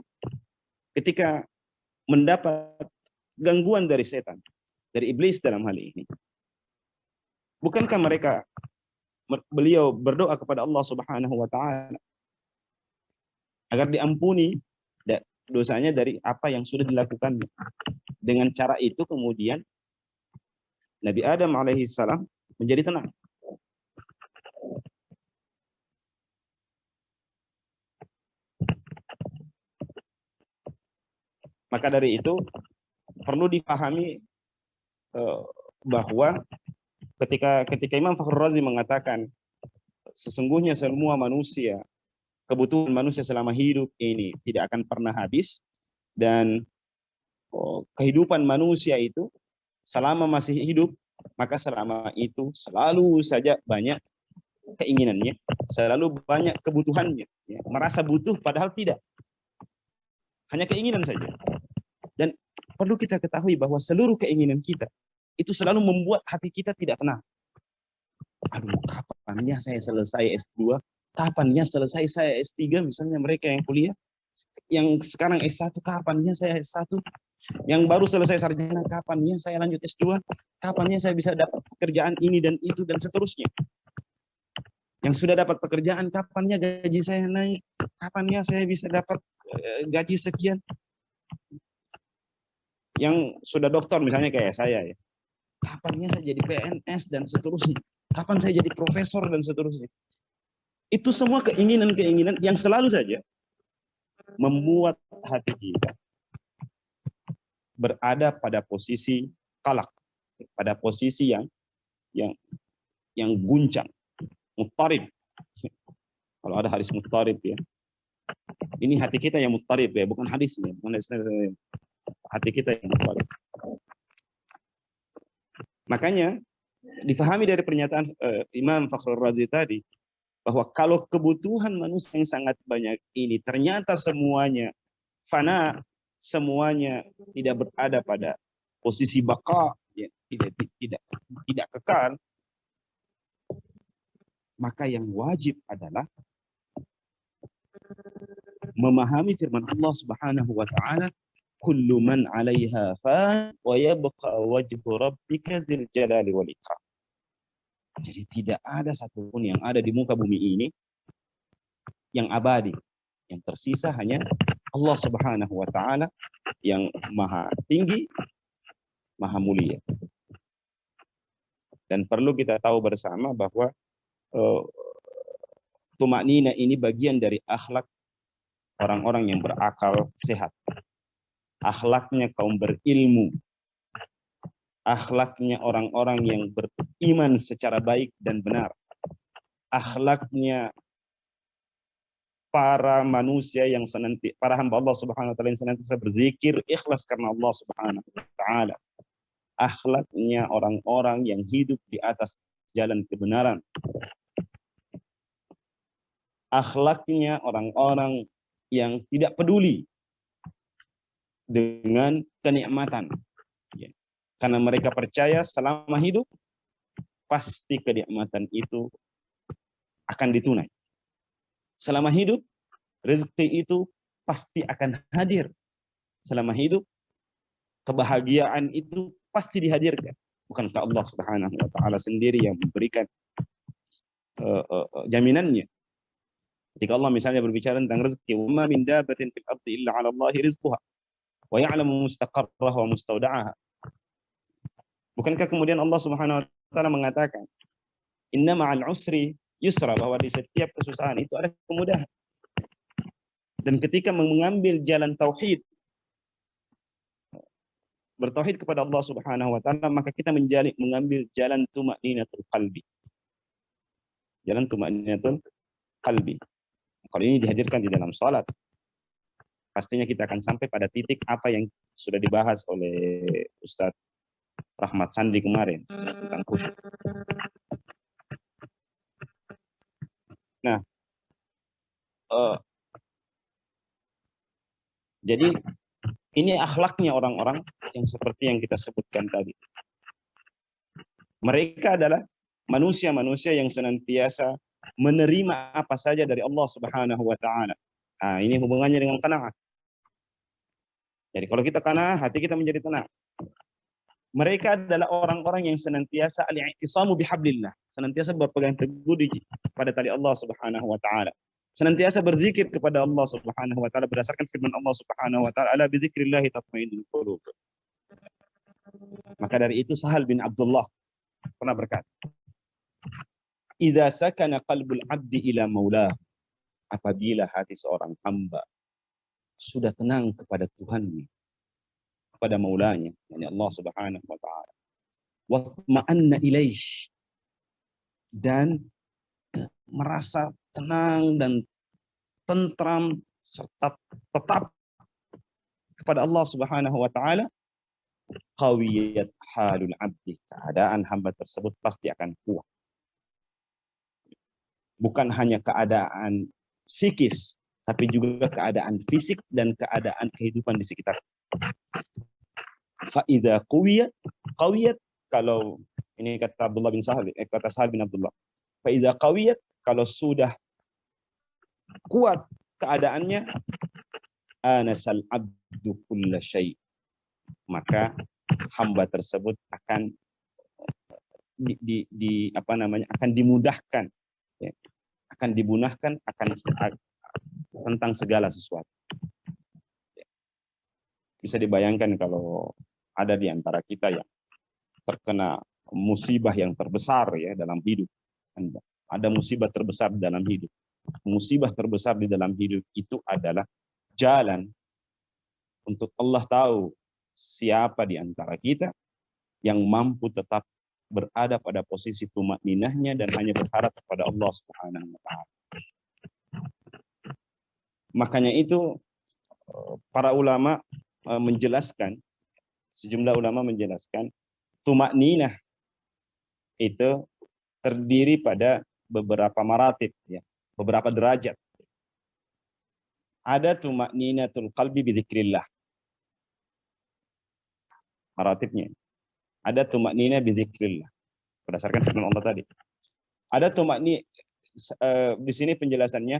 ketika mendapat gangguan dari setan, dari iblis dalam hal ini, bukankah beliau berdoa kepada Allah Subhanahu wa Ta'ala agar diampuni dosanya dari apa yang sudah dilakukannya? Dengan cara itu kemudian Nabi Adam alaihissalam menjadi tenang. Maka dari itu perlu dipahami bahwa ketika Imam Fakhrul Razi mengatakan sesungguhnya semua manusia, kebutuhan manusia selama hidup ini tidak akan pernah habis, dan kehidupan manusia itu selama masih hidup, maka selama itu selalu saja banyak keinginannya, selalu banyak kebutuhannya, ya, merasa butuh padahal tidak, hanya keinginan saja. Dan perlu kita ketahui bahwa seluruh keinginan kita itu selalu membuat hati kita tidak tenang. Aduh, kapannya saya selesai S2? Kapannya selesai saya S3? Misalnya mereka yang kuliah, yang sekarang S1, kapannya saya S1? Yang baru selesai sarjana, kapannya saya lanjut S2? Kapannya saya bisa dapat pekerjaan ini dan itu dan seterusnya? Yang sudah dapat pekerjaan, kapannya gaji saya naik? Kapannya saya bisa dapat gaji sekian? Yang sudah doktor misalnya kayak saya ya, kapannya saya jadi PNS dan seterusnya? Kapan saya jadi profesor dan seterusnya? Itu semua keinginan-keinginan yang selalu saja membuat hati kita berada pada posisi kalak, pada posisi yang guncang, muttarib. Kalau ada hadis muttarib ya, ini hati kita yang muttarib ya, bukan hadisnya, bukan hadisnya, hati kita yang muttarib. Makanya difahami dari pernyataan Imam Fakhrul Razi tadi, bahwa kalau kebutuhan manusia yang sangat banyak ini ternyata semuanya fana, semuanya tidak berada pada posisi baka, ya, tidak kekal, maka yang wajib adalah memahami firman Allah Subhanahu wa taala, kullu man 'alaiha fan wa yabqa wajhu rabbika dzil jalali wal ikram. Jadi tidak ada satupun yang ada di muka bumi ini yang abadi. Yang tersisa hanya Allah Subhanahu wa taala yang maha tinggi, maha mulia. Dan perlu kita tahu bersama bahwa tumaknina ini bagian dari akhlak orang-orang yang berakal sehat. Akhlaknya kaum berilmu. Akhlaknya orang-orang yang beriman secara baik dan benar. Akhlaknya para manusia yang para hamba Allah Subhanahu wa taala yang senantiasa berzikir ikhlas karena Allah Subhanahu wa taala. Akhlaknya orang-orang yang hidup di atas jalan kebenaran. Akhlaknya orang-orang yang tidak peduli dengan kenikmatan. Ya. Karena mereka percaya selama hidup pasti kenikmatan itu akan ditunai. Selama hidup rezeki itu pasti akan hadir. Selama hidup kebahagiaan itu pasti dihadirkan. Bukankah Allah Subhanahu wa taala sendiri yang memberikan jaminannya? Ketika Allah misalnya berbicara tentang rezeki, wa ma min dabbatin fil ardi illa 'ala Allahi rizquha wa ya'lamu mustaqarraha wa mustawda'aha. Bukankah kemudian Allah Subhanahu wa taala mengatakan, inna ma'al usri yusra, bahwa di setiap kesusahan itu ada kemudahan. Dan ketika mengambil jalan tauhid, bertauhid kepada Allah Subhanahu wa taala, maka kita mengambil jalan tumakninatul qalbi. Jalan tumakninatul qalbi. Kalau ini dihadirkan di dalam salat, pastinya kita akan sampai pada titik apa yang sudah dibahas oleh Ustadz Rahmat Sandi kemarin tentang khusyuk. Nah, jadi ini akhlaknya orang-orang yang seperti yang kita sebutkan tadi. Mereka adalah manusia-manusia yang senantiasa menerima apa saja dari Allah Subhanahu wa taala. Nah, ini hubungannya dengan qanaah. Jadi kalau kita qanaah, hati kita menjadi tenang. Mereka adalah orang-orang yang senantiasa al-i'tisamu bihablillah, senantiasa berpegang teguh pada tali Allah Subhanahu wa taala. Senantiasa berzikir kepada Allah Subhanahu wa taala berdasarkan firman Allah Subhanahu wa taala, ala bizikrillah tatmainnul qulub. Maka dari itu Sahal bin Abdullah pernah berkata, idza sakana qalbul abdi ila maulah, apabila hati seorang hamba sudah tenang kepada Tuhannya, kepada maulanya, yakni Allah Subhanahu wa taala, wa ma'anna ilaih, dan merasa tenang dan tentram serta tetap kepada Allah Subhanahu wa taala, qawiyat halul abdi, keadaan hamba tersebut pasti akan kuat. Bukan hanya keadaan psikis, tapi juga keadaan fisik dan keadaan kehidupan di sekitar Fa'idha qawiyat, kalau ini kata Abdullah bin Sahal, kata Sahal bin Abdullah. Fa'idha qawiyat, kalau sudah kuat keadaannya, anasal abdu kulla syai', maka hamba tersebut akan akan dimudahkan, ya, akan dimudahkan tentang segala sesuatu. Bisa dibayangkan kalau ada di antara kita yang terkena musibah yang terbesar ya dalam hidup. Ada musibah terbesar dalam hidup. Musibah terbesar di dalam hidup itu adalah jalan untuk Allah tahu siapa di antara kita yang mampu tetap berada pada posisi tumakninahnya dan hanya berharap kepada Allah Subhanahu wa taala. Makanya itu para ulama menjelaskan, sejumlah ulama menjelaskan, tumakninah itu terdiri pada beberapa maratib, ya, beberapa derajat. Ada tumakninatul qalbi bidzikrillah, maratibnya. Ada tumakninah bidzikrillah, berdasarkan firman Allah tadi. Ada di sini penjelasannya,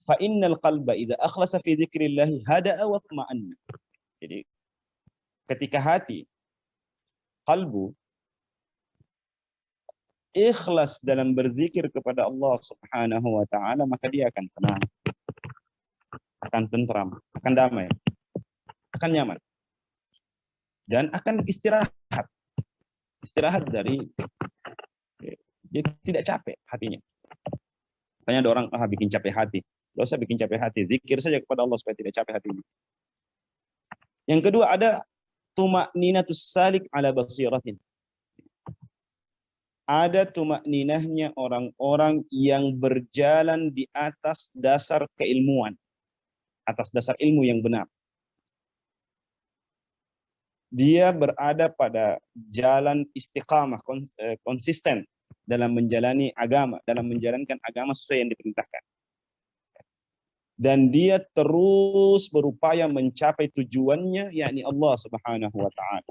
fa innal qalba idza akhlasa fi dzikrillah hada'a wa tuma'anna. Jadi ketika hati, kalbu, ikhlas dalam berzikir kepada Allah Subhanahu wa taala, maka dia akan tenang, akan tentram, akan damai, akan nyaman, dan akan istirahat. Istirahat dari, dia tidak capek hatinya. Makanya ada orang bikin capek hati. Tidak usah bikin capek hati, zikir saja kepada Allah supaya tidak capek hatinya. Yang kedua, ada tumakninatus salik ala basiratin. Ada tumakninahnya orang-orang yang berjalan di atas dasar keilmuan, atas dasar ilmu yang benar. Dia berada pada jalan istiqamah, konsisten dalam menjalani agama, dalam menjalankan agama sesuai yang diperintahkan. Dan dia terus berupaya mencapai tujuannya, yakni Allah Subhanahu wa taala.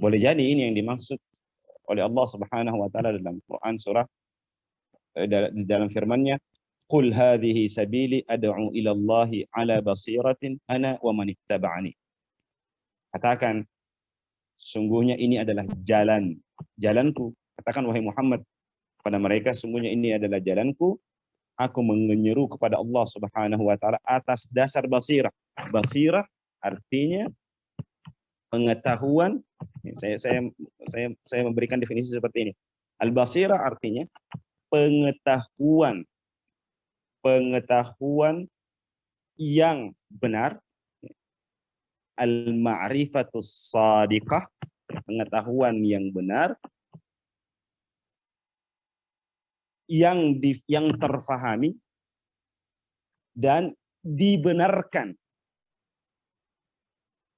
Boleh jadi ini yang dimaksud oleh Allah Subhanahu wa taala dalam Quran surah, di dalam firman-Nya, "Qul hadhihi sabili ad'u ila Allahi ala basiratin ana wa man ittaba'ani." Katakan, sungguhnya ini adalah jalanku. Katakan wahai Muhammad pada mereka, sungguhnya ini adalah jalanku. Aku menyeru kepada Allah Subhanahu wa taala atas dasar basirah. Basirah artinya pengetahuan. Saya memberikan definisi seperti ini. Al-basirah artinya pengetahuan yang benar. Al-ma'rifatus shadiqah, pengetahuan yang benar, yang terfahami dan dibenarkan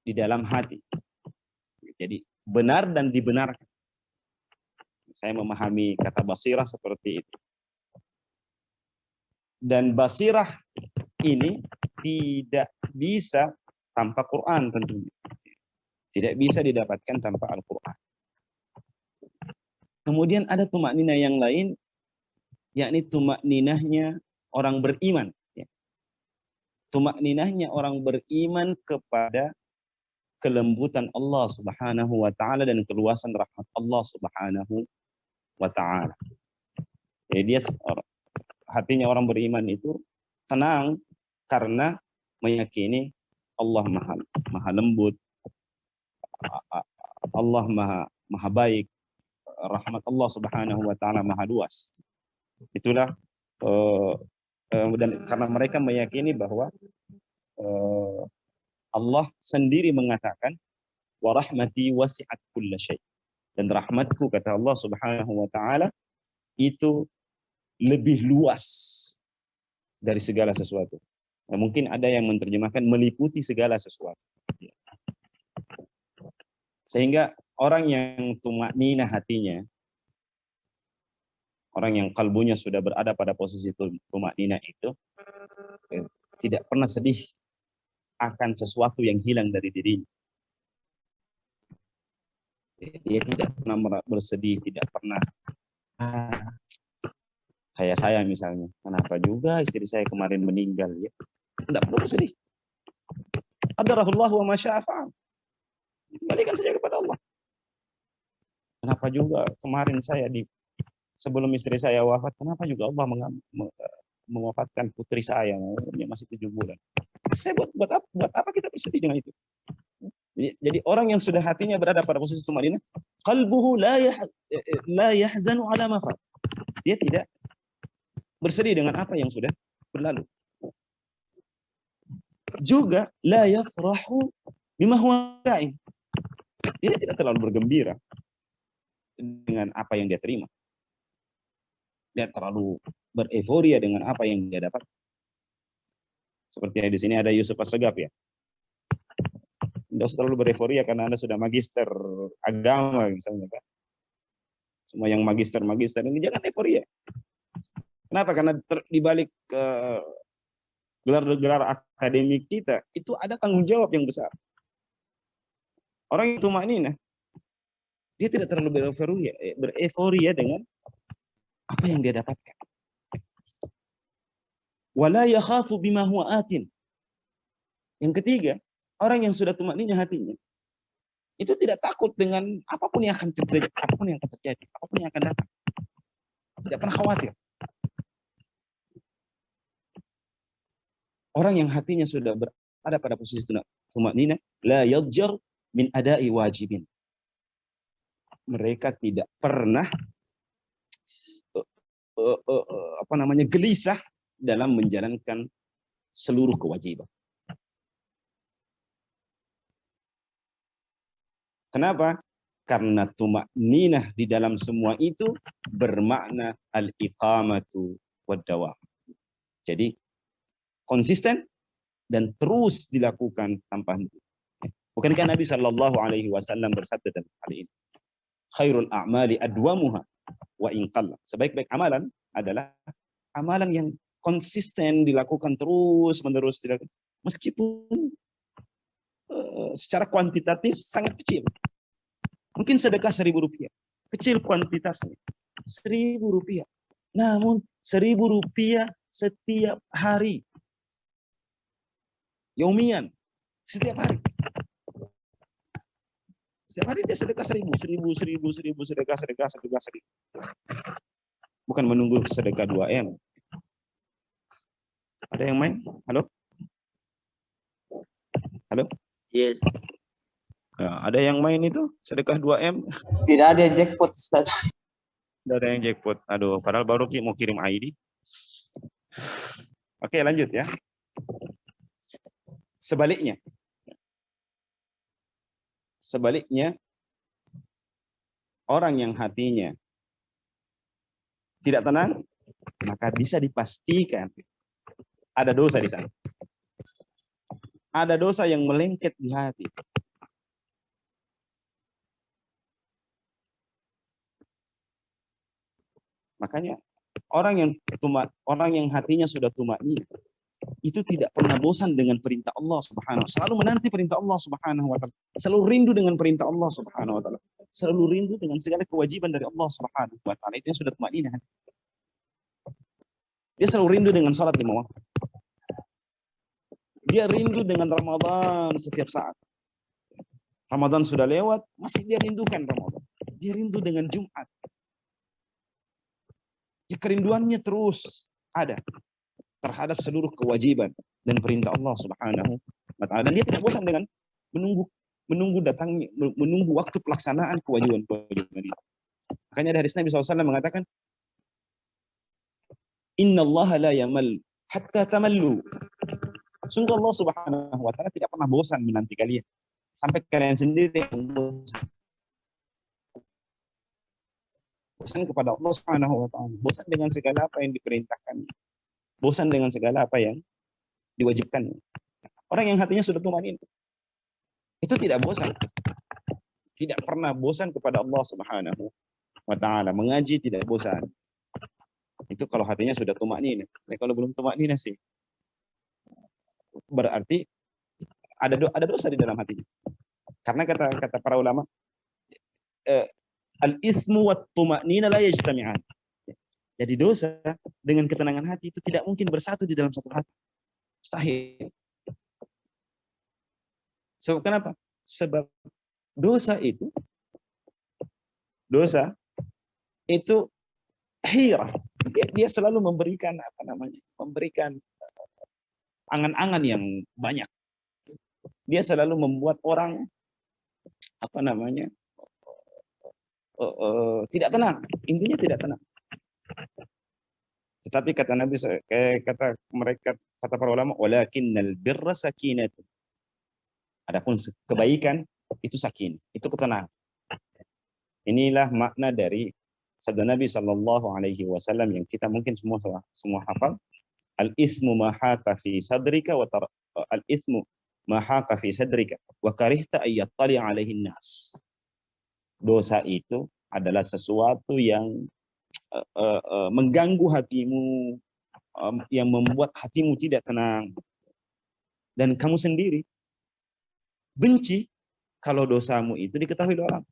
di dalam hati. Jadi benar dan dibenarkan. Saya memahami kata basirah seperti itu. Dan basirah ini tidak bisa tanpa Quran tentunya. Tidak bisa didapatkan tanpa Al-Quran. Kemudian ada tumakninah yang lain, yakni tumakninahnya orang beriman. Tumakninahnya orang beriman kepada kelembutan Allah Subhanahu wa taala dan keluasan rahmat Allah Subhanahu wa taala. Jadi hatinya orang beriman itu tenang karena meyakini Allah maha lembut, Allah maha baik, rahmat Allah Subhanahu wa taala maha luas. Itulah dan karena mereka meyakini bahwa Allah sendiri mengatakan, wa rahmati wasi'at kulla syai', dan rahmatku, kata Allah Subhanahu wa taala, itu lebih luas dari segala sesuatu. Nah, mungkin ada yang menerjemahkan meliputi segala sesuatu. Sehingga orang yang tumakninah hatinya, orang yang kalbunya sudah berada pada posisi tumakninah itu, tidak pernah sedih akan sesuatu yang hilang dari dirinya. Dia tidak pernah bersedih, tidak pernah kayak saya misalnya, kenapa juga istri saya kemarin meninggal, ya tidak perlu bersedih. Qadarahullah wa ma syaa fa'al. Kembalikan saja kepada Allah. Kenapa juga kemarin saya sebelum istri saya wafat, kenapa juga Allah mewafatkan putri saya, umurnya masih 7 bulan. Saya buat apa kita bersedih dengan itu? Jadi orang yang sudah hatinya berada pada posisi tumanina, qalbuhu la yahzanu ala ma fat. Dia tidak bersedih dengan apa yang sudah berlalu. Juga la yafrahu bima huwa ka'in. Dia tidak terlalu bergembira dengan apa yang dia terima. Dia terlalu bereforia dengan apa yang dia dapat. Seperti di sini ada Yusuf Assegaf ya. Tidak usah terlalu bereforia karena Anda sudah magister agama misalnya kan. Semua yang magister ini jangan euforia. Kenapa? Karena di balik gelar-gelar akademik kita itu ada tanggung jawab yang besar. Orang itu maknina, dia tidak terlalu bereforia dengan apa yang dia dapatkan. Wala yakhafu bima huwa atin. Yang ketiga, orang yang sudah tumakninah hatinya itu tidak takut dengan apapun yang akan terjadi, apapun yang akan datang. Tidak pernah khawatir. Orang yang hatinya sudah berada pada posisi tumakninah, la yadjar min ada'i wajibin. Mereka tidak pernah gelisah dalam menjalankan seluruh kewajiban. Kenapa? Karena tumakninah di dalam semua itu bermakna al-iqamatu wad-dawam. Jadi konsisten dan terus dilakukan tanpa henti. Bukankah Nabi Shallallahu Alaihi Wasallam bersabda tentang hal ini? Khairul a'mali adwamuha wa in qalla. Sebaik-baik amalan adalah amalan yang konsisten dilakukan terus-menerus, meskipun secara kuantitatif sangat kecil. Mungkin sedekah 1.000 rupiah. Kecil kuantitasnya. 1.000 rupiah. Namun 1.000 rupiah setiap hari. Yaumian. Setiap hari. Setiap hari dia sedekah 1.000. Sedekah 1.000. Bukan menunggu sedekah 2M. Ada yang main? Halo? Halo? Yes. Ya, ada yang main itu sedekah 2M? Tidak ada yang jackpot, Ustaz. Tidak ada yang jackpot. Aduh, padahal baru mau kirim ID. Oke, lanjut ya. Sebaliknya, orang yang hatinya tidak tenang, maka bisa dipastikan ada dosa di sana. Ada dosa yang melengket di hati. Makanya orang yang hatinya sudah tumakninah itu tidak pernah bosan dengan perintah Allah Subhanahu wa taala. Selalu menanti perintah Allah Subhanahu wa taala. Selalu rindu dengan perintah Allah Subhanahu wa taala. Selalu rindu dengan segala kewajiban dari Allah Subhanahu wa taala. Itu yang sudah tumakninah. Dia selalu rindu dengan salat 5 waktu. Dia rindu dengan Ramadan setiap saat. Ramadan sudah lewat, masih dia rindukan Ramadan. Dia rindu dengan Jumat. Kerinduannya terus ada terhadap seluruh kewajiban dan perintah Allah Subhanahu wa taala. Dan dia tidak bosan dengan menunggu waktu pelaksanaan kewajiban-kewajiban itu. Makanya dari Nabi SAW mengatakan, Innallaha la yamal hatta tamallu. Sungguh Allah Subhanahu wa taala tidak pernah bosan menanti kalian sampai kalian sendiri bosan kepada Allah Subhanahu wa taala, bosan dengan segala apa yang diperintahkan, bosan dengan segala apa yang diwajibkan. Orang yang hatinya sudah tumanin itu tidak bosan. Tidak pernah bosan kepada Allah Subhanahu wa taala. Mengaji tidak bosan. Itu kalau hatinya sudah tumakninah. Nah, kalau belum tumakninah sih berarti ada dosa di dalam hatinya. Karena kata para ulama, al-itsmu wat tuma'nina la yajtami'an. Jadi dosa dengan ketenangan hati itu tidak mungkin bersatu di dalam satu hati. Mustahil. Sebab kenapa? Sebab dosa itu hirah. Dia selalu memberikan memberikan angan-angan yang banyak. Dia selalu membuat orang tidak tenang. Intinya tidak tenang. Tetapi kata Nabi, kata para ulama, walakinnal birra sakinatun. Adapun kebaikan itu sakin, itu ketenangan. Inilah makna dari sabda Nabi Shallallahu Alaihi Wasallam yang kita mungkin semua hafal. Al-ismu ma haka fi sadrika al-ismu ma haka fi sadrika wa karihta ay yattali alaihi nas. Dosa itu adalah sesuatu yang mengganggu hatimu, yang membuat hatimu tidak tenang, dan kamu sendiri benci kalau dosamu itu diketahui oleh orang.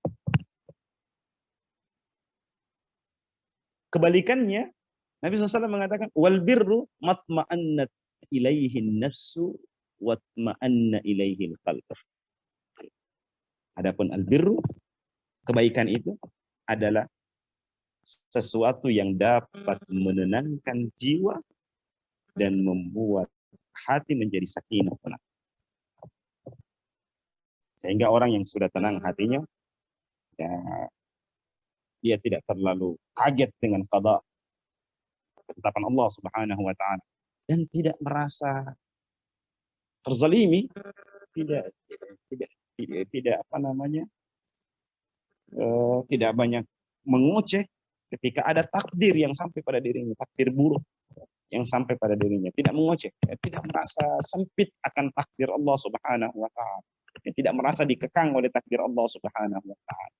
Kebalikannya, Nabi SAW mengatakan, wal birru matma'annat ilaihin nafsu watma'anna ilaihil qalb. Adapun al-birru, kebaikan itu adalah sesuatu yang dapat menenangkan jiwa dan membuat hati menjadi sakinah, tenang. Sehingga orang yang sudah tenang hatinya, ya, dia tidak terlalu kaget dengan qada, ketetapan Allah Subhanahu wa taala, dan tidak merasa terzalimi, tidak tidak banyak mengoceh ketika ada takdir yang sampai pada dirinya, takdir buruk yang sampai pada dirinya, tidak mengoceh, tidak merasa sempit akan takdir Allah Subhanahu wa taala, tidak merasa dikekang oleh takdir Allah Subhanahu wa taala.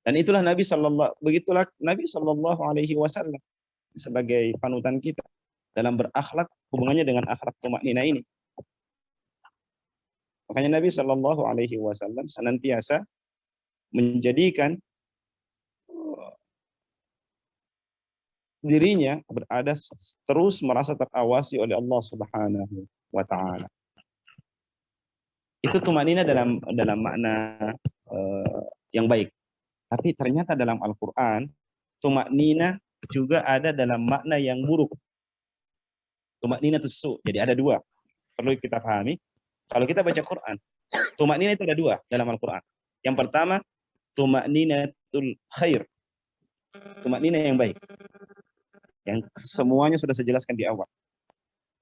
Dan itulah Nabi Sallallahu Alaihi Wasallam sebagai panutan kita dalam berakhlak, hubungannya dengan akhlak tumaknina ini. Makanya Nabi Sallallahu Alaihi Wasallam senantiasa menjadikan dirinya berada terus merasa terawasi oleh Allah Subhanahu wa taala. Itu tumaknina dalam makna yang baik. Tapi ternyata dalam Al-Qur'an tumaknina juga ada dalam makna yang buruk. Tumaknina tusu. Jadi ada dua. Perlu kita pahami. Kalau kita baca Quran, tumaknina itu ada dua dalam Al-Qur'an. Yang pertama, tumakninatul khair. Tumaknina yang baik. Yang semuanya sudah saya jelaskan di awal.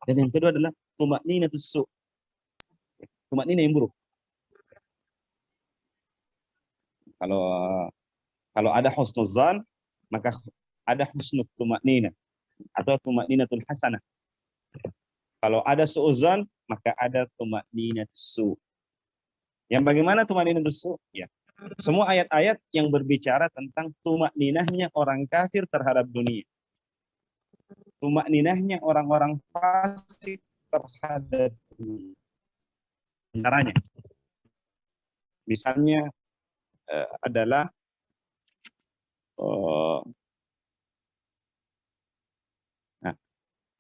Dan yang kedua adalah tumakninatus su. Tumaknina yang buruk. Kalau ada husnuzan, maka ada husnul tumaknina atau tumakninatul hasanah. Kalau ada suuzan, maka ada tumakninatus su. Yang bagaimana tumakninatus su? Ya. Semua ayat-ayat yang berbicara tentang tumakninahnya orang kafir terhadap dunia. Tumakninahnya orang-orang fasik terhadap dunia. Antaranya, misalnya adalah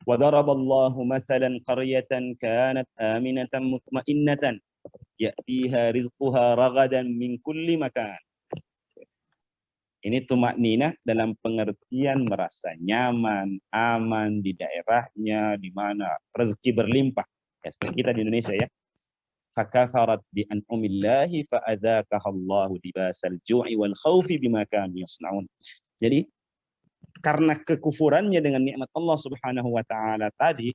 وَضَرَبَ اللَّهُ مَثَلًا قَرْيَةً كَانَتْ آمِنَةً مُطْمَئِنَّةً يَأْتِيهَا رِزْقُهَا رَغَدًا مِنْ كُلِّ مَكَانٍ. Ini tumakninah dalam pengertian merasa nyaman, aman di daerahnya, di mana rezeki berlimpah. Ya, seperti kita di Indonesia ya. فَكَفَرَتْ بِأَنْعُمِ اللَّهِ فَأَذَاقَهَا اللَّهُ لِبَاسَ الْجُوعِ وَالْخَوْفِ بِمَا كَانُوا يَصْنَعُونَ. Jadi karena kekufurannya dengan nikmat Allah Subhanahu wa taala tadi,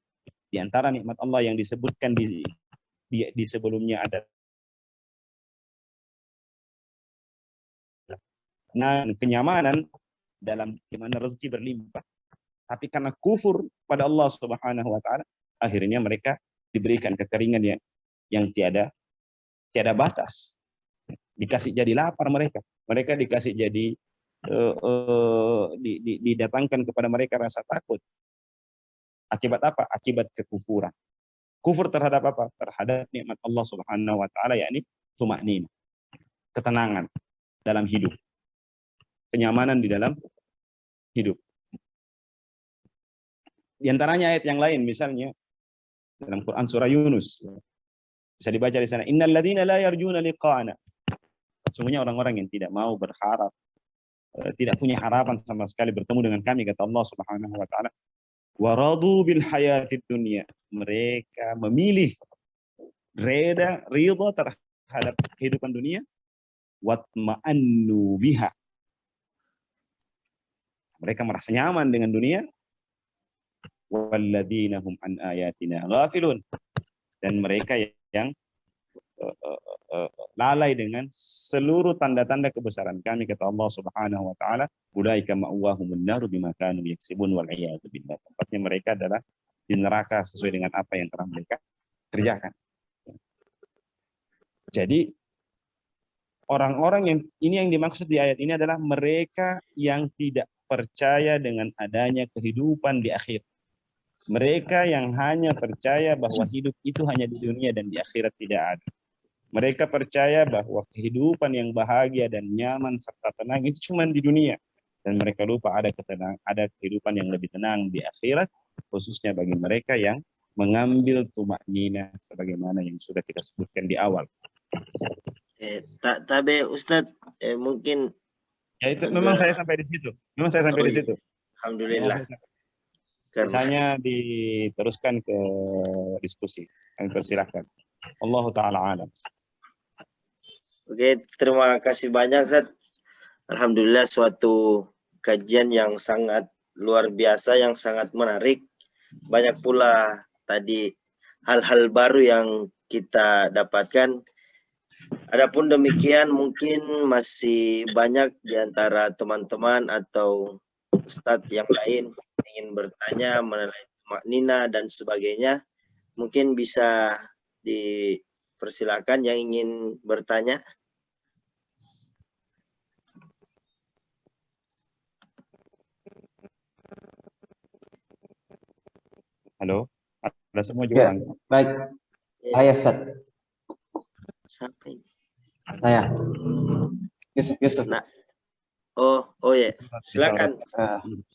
di antara nikmat Allah yang disebutkan di sebelumnya ada kenyamanan dalam di mana rezeki berlimpah. Tapi karena kufur pada Allah Subhanahu wa taala, akhirnya mereka diberikan kekeringan yang tiada batas. Dikasih jadi lapar mereka. Mereka dikasih jadi didatangkan kepada mereka rasa takut. Akibat apa? Akibat kekufuran. Kufur terhadap apa? Terhadap nikmat Allah Subhanahu wa taala, yakni tuma'ninah, ketenangan dalam hidup, kenyamanan di dalam hidup. Di antaranya ayat yang lain, misalnya dalam Quran surah Yunus, bisa dibaca di sana, innal ladzina la yarjuna liqa'ana. Sesungguhnya orang-orang yang tidak mau berharap, tidak punya harapan sama sekali bertemu dengan kami, kata Allah Subhanahu wa taala, waradu bil hayatid dunya. Mereka memilih ridha terhadap kehidupan dunia, watma'annu biha. Mereka merasa nyaman dengan dunia, walladzina hum an ayatina ghafilun. Dan mereka yang lalai dengan seluruh tanda-tanda kebesaran kami, kata Allah Subhanahu wa taala, ulaika ma'wahumun naru bima kanu yaksibun wal iyadu billah. Tempatnya mereka adalah di neraka sesuai dengan apa yang telah mereka kerjakan. Jadi orang-orang yang dimaksud di ayat ini adalah mereka yang tidak percaya dengan adanya kehidupan di akhir. Mereka yang hanya percaya bahwa hidup itu hanya di dunia dan di akhirat tidak ada. Mereka percaya bahwa kehidupan yang bahagia dan nyaman serta tenang itu cuma di dunia. Dan mereka lupa ada kehidupan yang lebih tenang di akhirat, khususnya bagi mereka yang mengambil tuma'ninah sebagaimana yang sudah kita sebutkan di awal. Tapi Ustadz, mungkin Ya itu memang saya sampai di situ. Memang saya sampai di situ. Alhamdulillah. Misalnya diteruskan ke diskusi. Kami persilahkan. Allah Ta'ala alam. Oke, terima kasih banyak Ustadz. Alhamdulillah suatu kajian yang sangat luar biasa, yang sangat menarik. Banyak pula tadi hal-hal baru yang kita dapatkan. Adapun demikian, mungkin masih banyak di antara teman-teman atau Ustadz yang lain ingin bertanya mengenai tuma'ninah dan sebagainya. Mungkin bisa dipersilakan yang ingin bertanya. Halo, ada semua juga. Ya, baik. Saya Ustaz. Siapa ini? Saya. Yusuf. Nah, oh ya, silakan.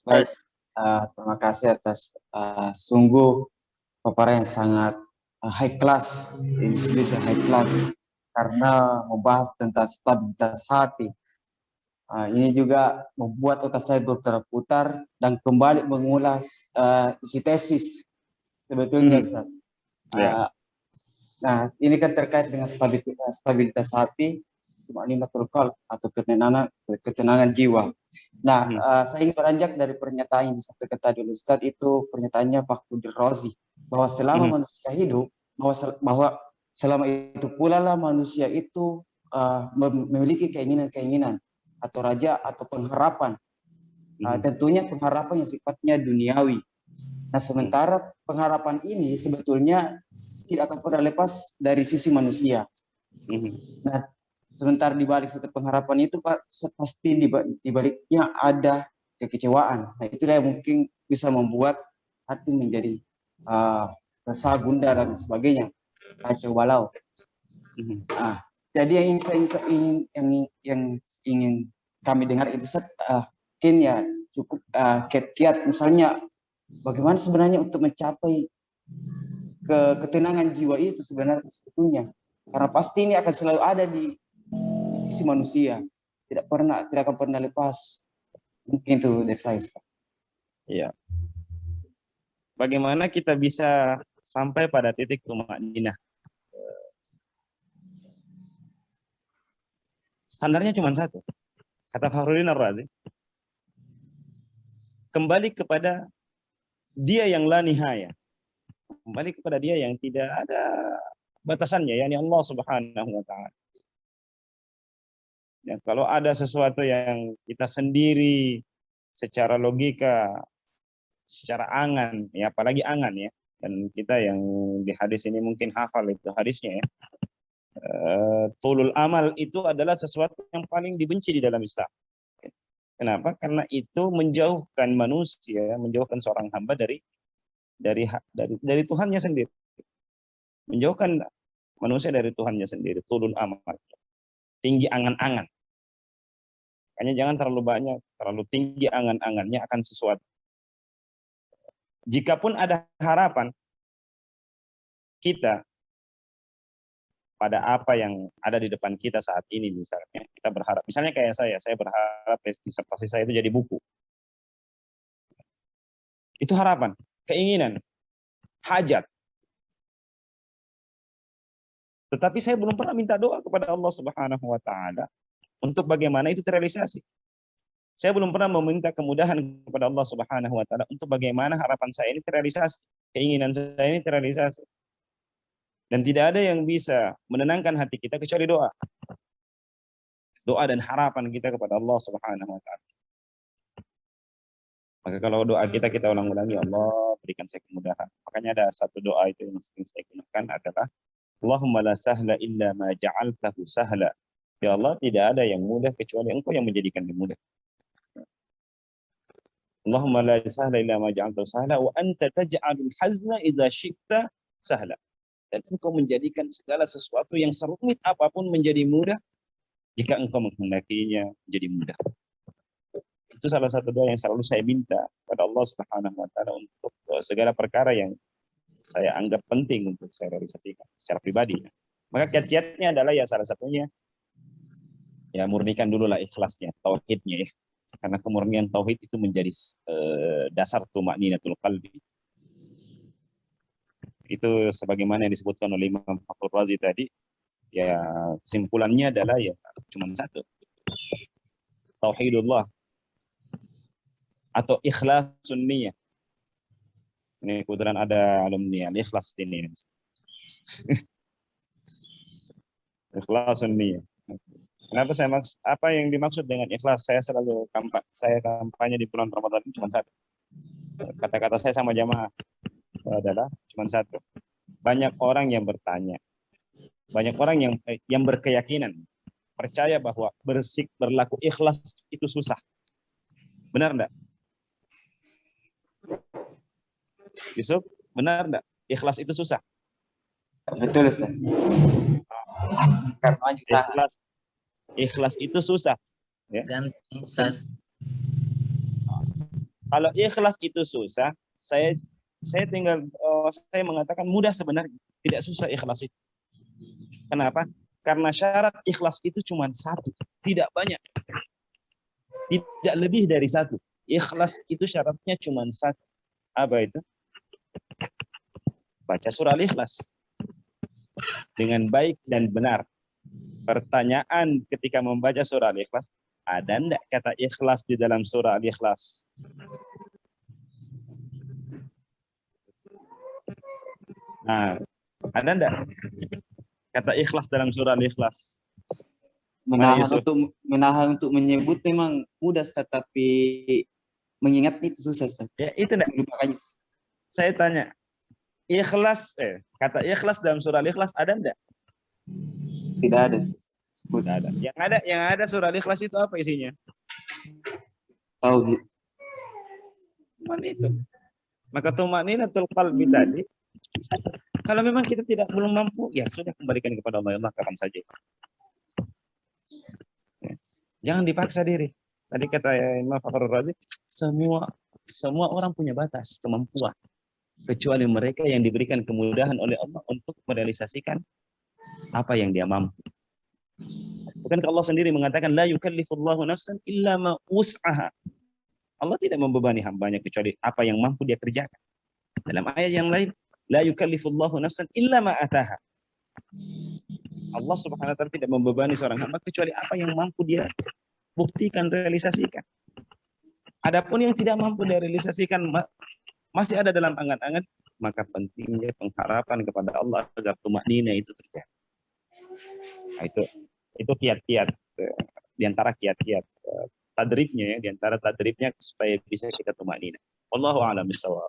Baik. Terima kasih atas sungguh paparan yang sangat high class, diskusi high class, karena membahas tentang stabilitas hati. Ini juga membuat otak saya berputar dan kembali mengulas isi tesis sebetulnya, Ustaz. Nah, ini kan terkait dengan stabilitas hati, tuma'ninatul qalb atau ketenangan jiwa. Nah, saya ingin beranjak dari pernyataan yang disampaikan tadi oleh Ustadz, itu pernyataannya Fakhruddin Razi, bahwa selama manusia hidup, bahwa selama itu pula lah manusia itu memiliki keinginan-keinginan atau raja atau pengharapan. Tentunya pengharapan yang sifatnya duniawi. Nah, sementara pengharapan ini sebetulnya tidak akan pernah lepas dari sisi manusia. Nah, sementara di balik setiap pengharapan itu pasti di baliknya ada kekecewaan. Nah, itulah yang mungkin bisa membuat hati menjadi resah, gundah dan sebagainya, kacau balau. Nah, jadi yang ingin kami dengar itu mungkin ya cukup kiat-kiat, misalnya bagaimana sebenarnya untuk mencapai ketenangan jiwa itu sebenarnya sebetulnya, karena pasti ini akan selalu ada di sisi manusia, tidak akan pernah lepas. Mungkin itu dari saya. Iya. Bagaimana kita bisa sampai pada titik tuma'ninah? Standarnya cuma satu. Kata Fakhruddin Razi, kembali kepada dia yang la nihaya. Kembali kepada dia yang tidak ada batasannya, yakni Allah Subhanahu wa taala. Ya, kalau ada sesuatu yang kita sendiri secara logika, secara angan, ya apalagi angan ya, dan kita yang di hadis ini mungkin hafal itu hadisnya ya. Tulul amal itu adalah sesuatu yang paling dibenci di dalam Islam. Kenapa? Karena itu menjauhkan manusia, menjauhkan seorang hamba dari Tuhannya sendiri. menjauhkan manusia dari Tuhannya sendiri, tulul amal, tinggi angan-angan. Makanya jangan terlalu banyak, terlalu tinggi angan-angannya akan sesuatu. Jikapun ada harapan kita pada apa yang ada di depan kita saat ini, misalnya kita berharap, misalnya kayak saya berharap disertasi saya itu jadi buku. Itu harapan, keinginan, hajat. Tetapi saya belum pernah minta doa kepada Allah Subhanahu wa taala untuk bagaimana itu terrealisasi. Saya belum pernah meminta kemudahan kepada Allah Subhanahu wa taala untuk bagaimana harapan saya ini terrealisasi, keinginan saya ini terrealisasi. Dan tidak ada yang bisa menenangkan hati kita kecuali doa. Doa dan harapan kita kepada Allah Subhanahu wa taala. Maka kalau doa kita ulang-ulangi, Allah berikan saya kemudahan. Makanya ada satu doa itu yang sering saya gunakan adalah Allahumma la sahla illa ma ja'altahu sahla. Ya Allah, tidak ada yang mudah kecuali Engkau yang menjadikannya mudah. Allahumma la sahla illa ma ja'altahu sahla wa anta taj'alul hazna idza syi'ta sahla. Dan Engkau menjadikan segala sesuatu yang serumit apapun menjadi mudah jika Engkau menghendakinya menjadi mudah. Itu salah satu doa yang selalu saya minta pada Allah Subhanahu wa taala untuk segala perkara yang saya anggap penting untuk saya realisasikan secara pribadi. Maka kiat-kiatnya adalah ya salah satunya ya murnikan dulu lah ikhlasnya, tauhidnya ya. Karena kemurnian tauhid itu menjadi dasar tumakninatul qalbi. Itu sebagaimana yang disebutkan oleh Imam Fakhrul Razi tadi, ya kesimpulannya adalah ya cuma satu, tauhidullah atau ikhlasun niyah. Ini kebetulan ada alumni ikhlas ini. Ikhlasun niyah. Kenapa apa yang dimaksud dengan ikhlas? Saya selalu kampanye di bulan Ramadan ini cuma satu. Kata-kata saya sama jamaah adalah cuma satu. Banyak orang yang bertanya, banyak orang yang berkeyakinan, percaya bahwa berlaku ikhlas itu susah. Benar enggak? Yusuf, benar enggak? Ikhlas itu susah. Betul, Ustaz. Karena ikhlas itu susah. Ya. Gantung, Ustaz. Kalau ikhlas itu susah, saya mengatakan mudah sebenarnya, tidak susah ikhlas itu. Kenapa? Karena syarat ikhlas itu cuma satu, tidak banyak, tidak lebih dari satu. Ikhlas itu syaratnya cuma satu. Apa itu? Baca surah Al-Ikhlas dengan baik dan benar. Pertanyaan ketika membaca surah Al-Ikhlas, ada enggak kata ikhlas di dalam surah Al-Ikhlas? Nah, ada enggak kata ikhlas dalam surah Al-Ikhlas? Menahan untuk menyebut memang mudah, tetapi mengingat itu susah. Ya, itu enggak. Saya tanya, kata ikhlas dalam surah Al-Ikhlas ada enggak? Tidak ada. Tidak ada. Yang ada surah Al-Ikhlas itu apa isinya? Tauhid. Cuman itu. Maka tumakninatul qalbi tadi, kalau memang kita belum mampu, ya sudah kembalikan kepada Allah kapan saja. Jangan dipaksa diri. Tadi kata Imam Fakhrul Razi, semua orang punya batas kemampuan, kecuali mereka yang diberikan kemudahan oleh Allah untuk merealisasikan apa yang dia mampu. Bukankah Allah sendiri mengatakan la yukallifullahu nafsan illa ma wus'aha. Allah tidak membebani hambanya kecuali apa yang mampu dia kerjakan. Dalam ayat yang lain, la yukallifullahu nafsan illa ma ataha. Allah Subhanahu wa taala tidak membebani seorang hamba kecuali apa yang mampu dia buktikan, realisasikan. Adapun yang tidak mampu direalisasikan masih ada dalam angan-angan, maka pentingnya pengharapan kepada Allah agar tumaknina itu terjadi. Nah, itu kiat-kiat di antara kiat-kiat tadribnya ya, di antara tadribnya supaya bisa kita tumaknina. Wallahu a'lam bishawab.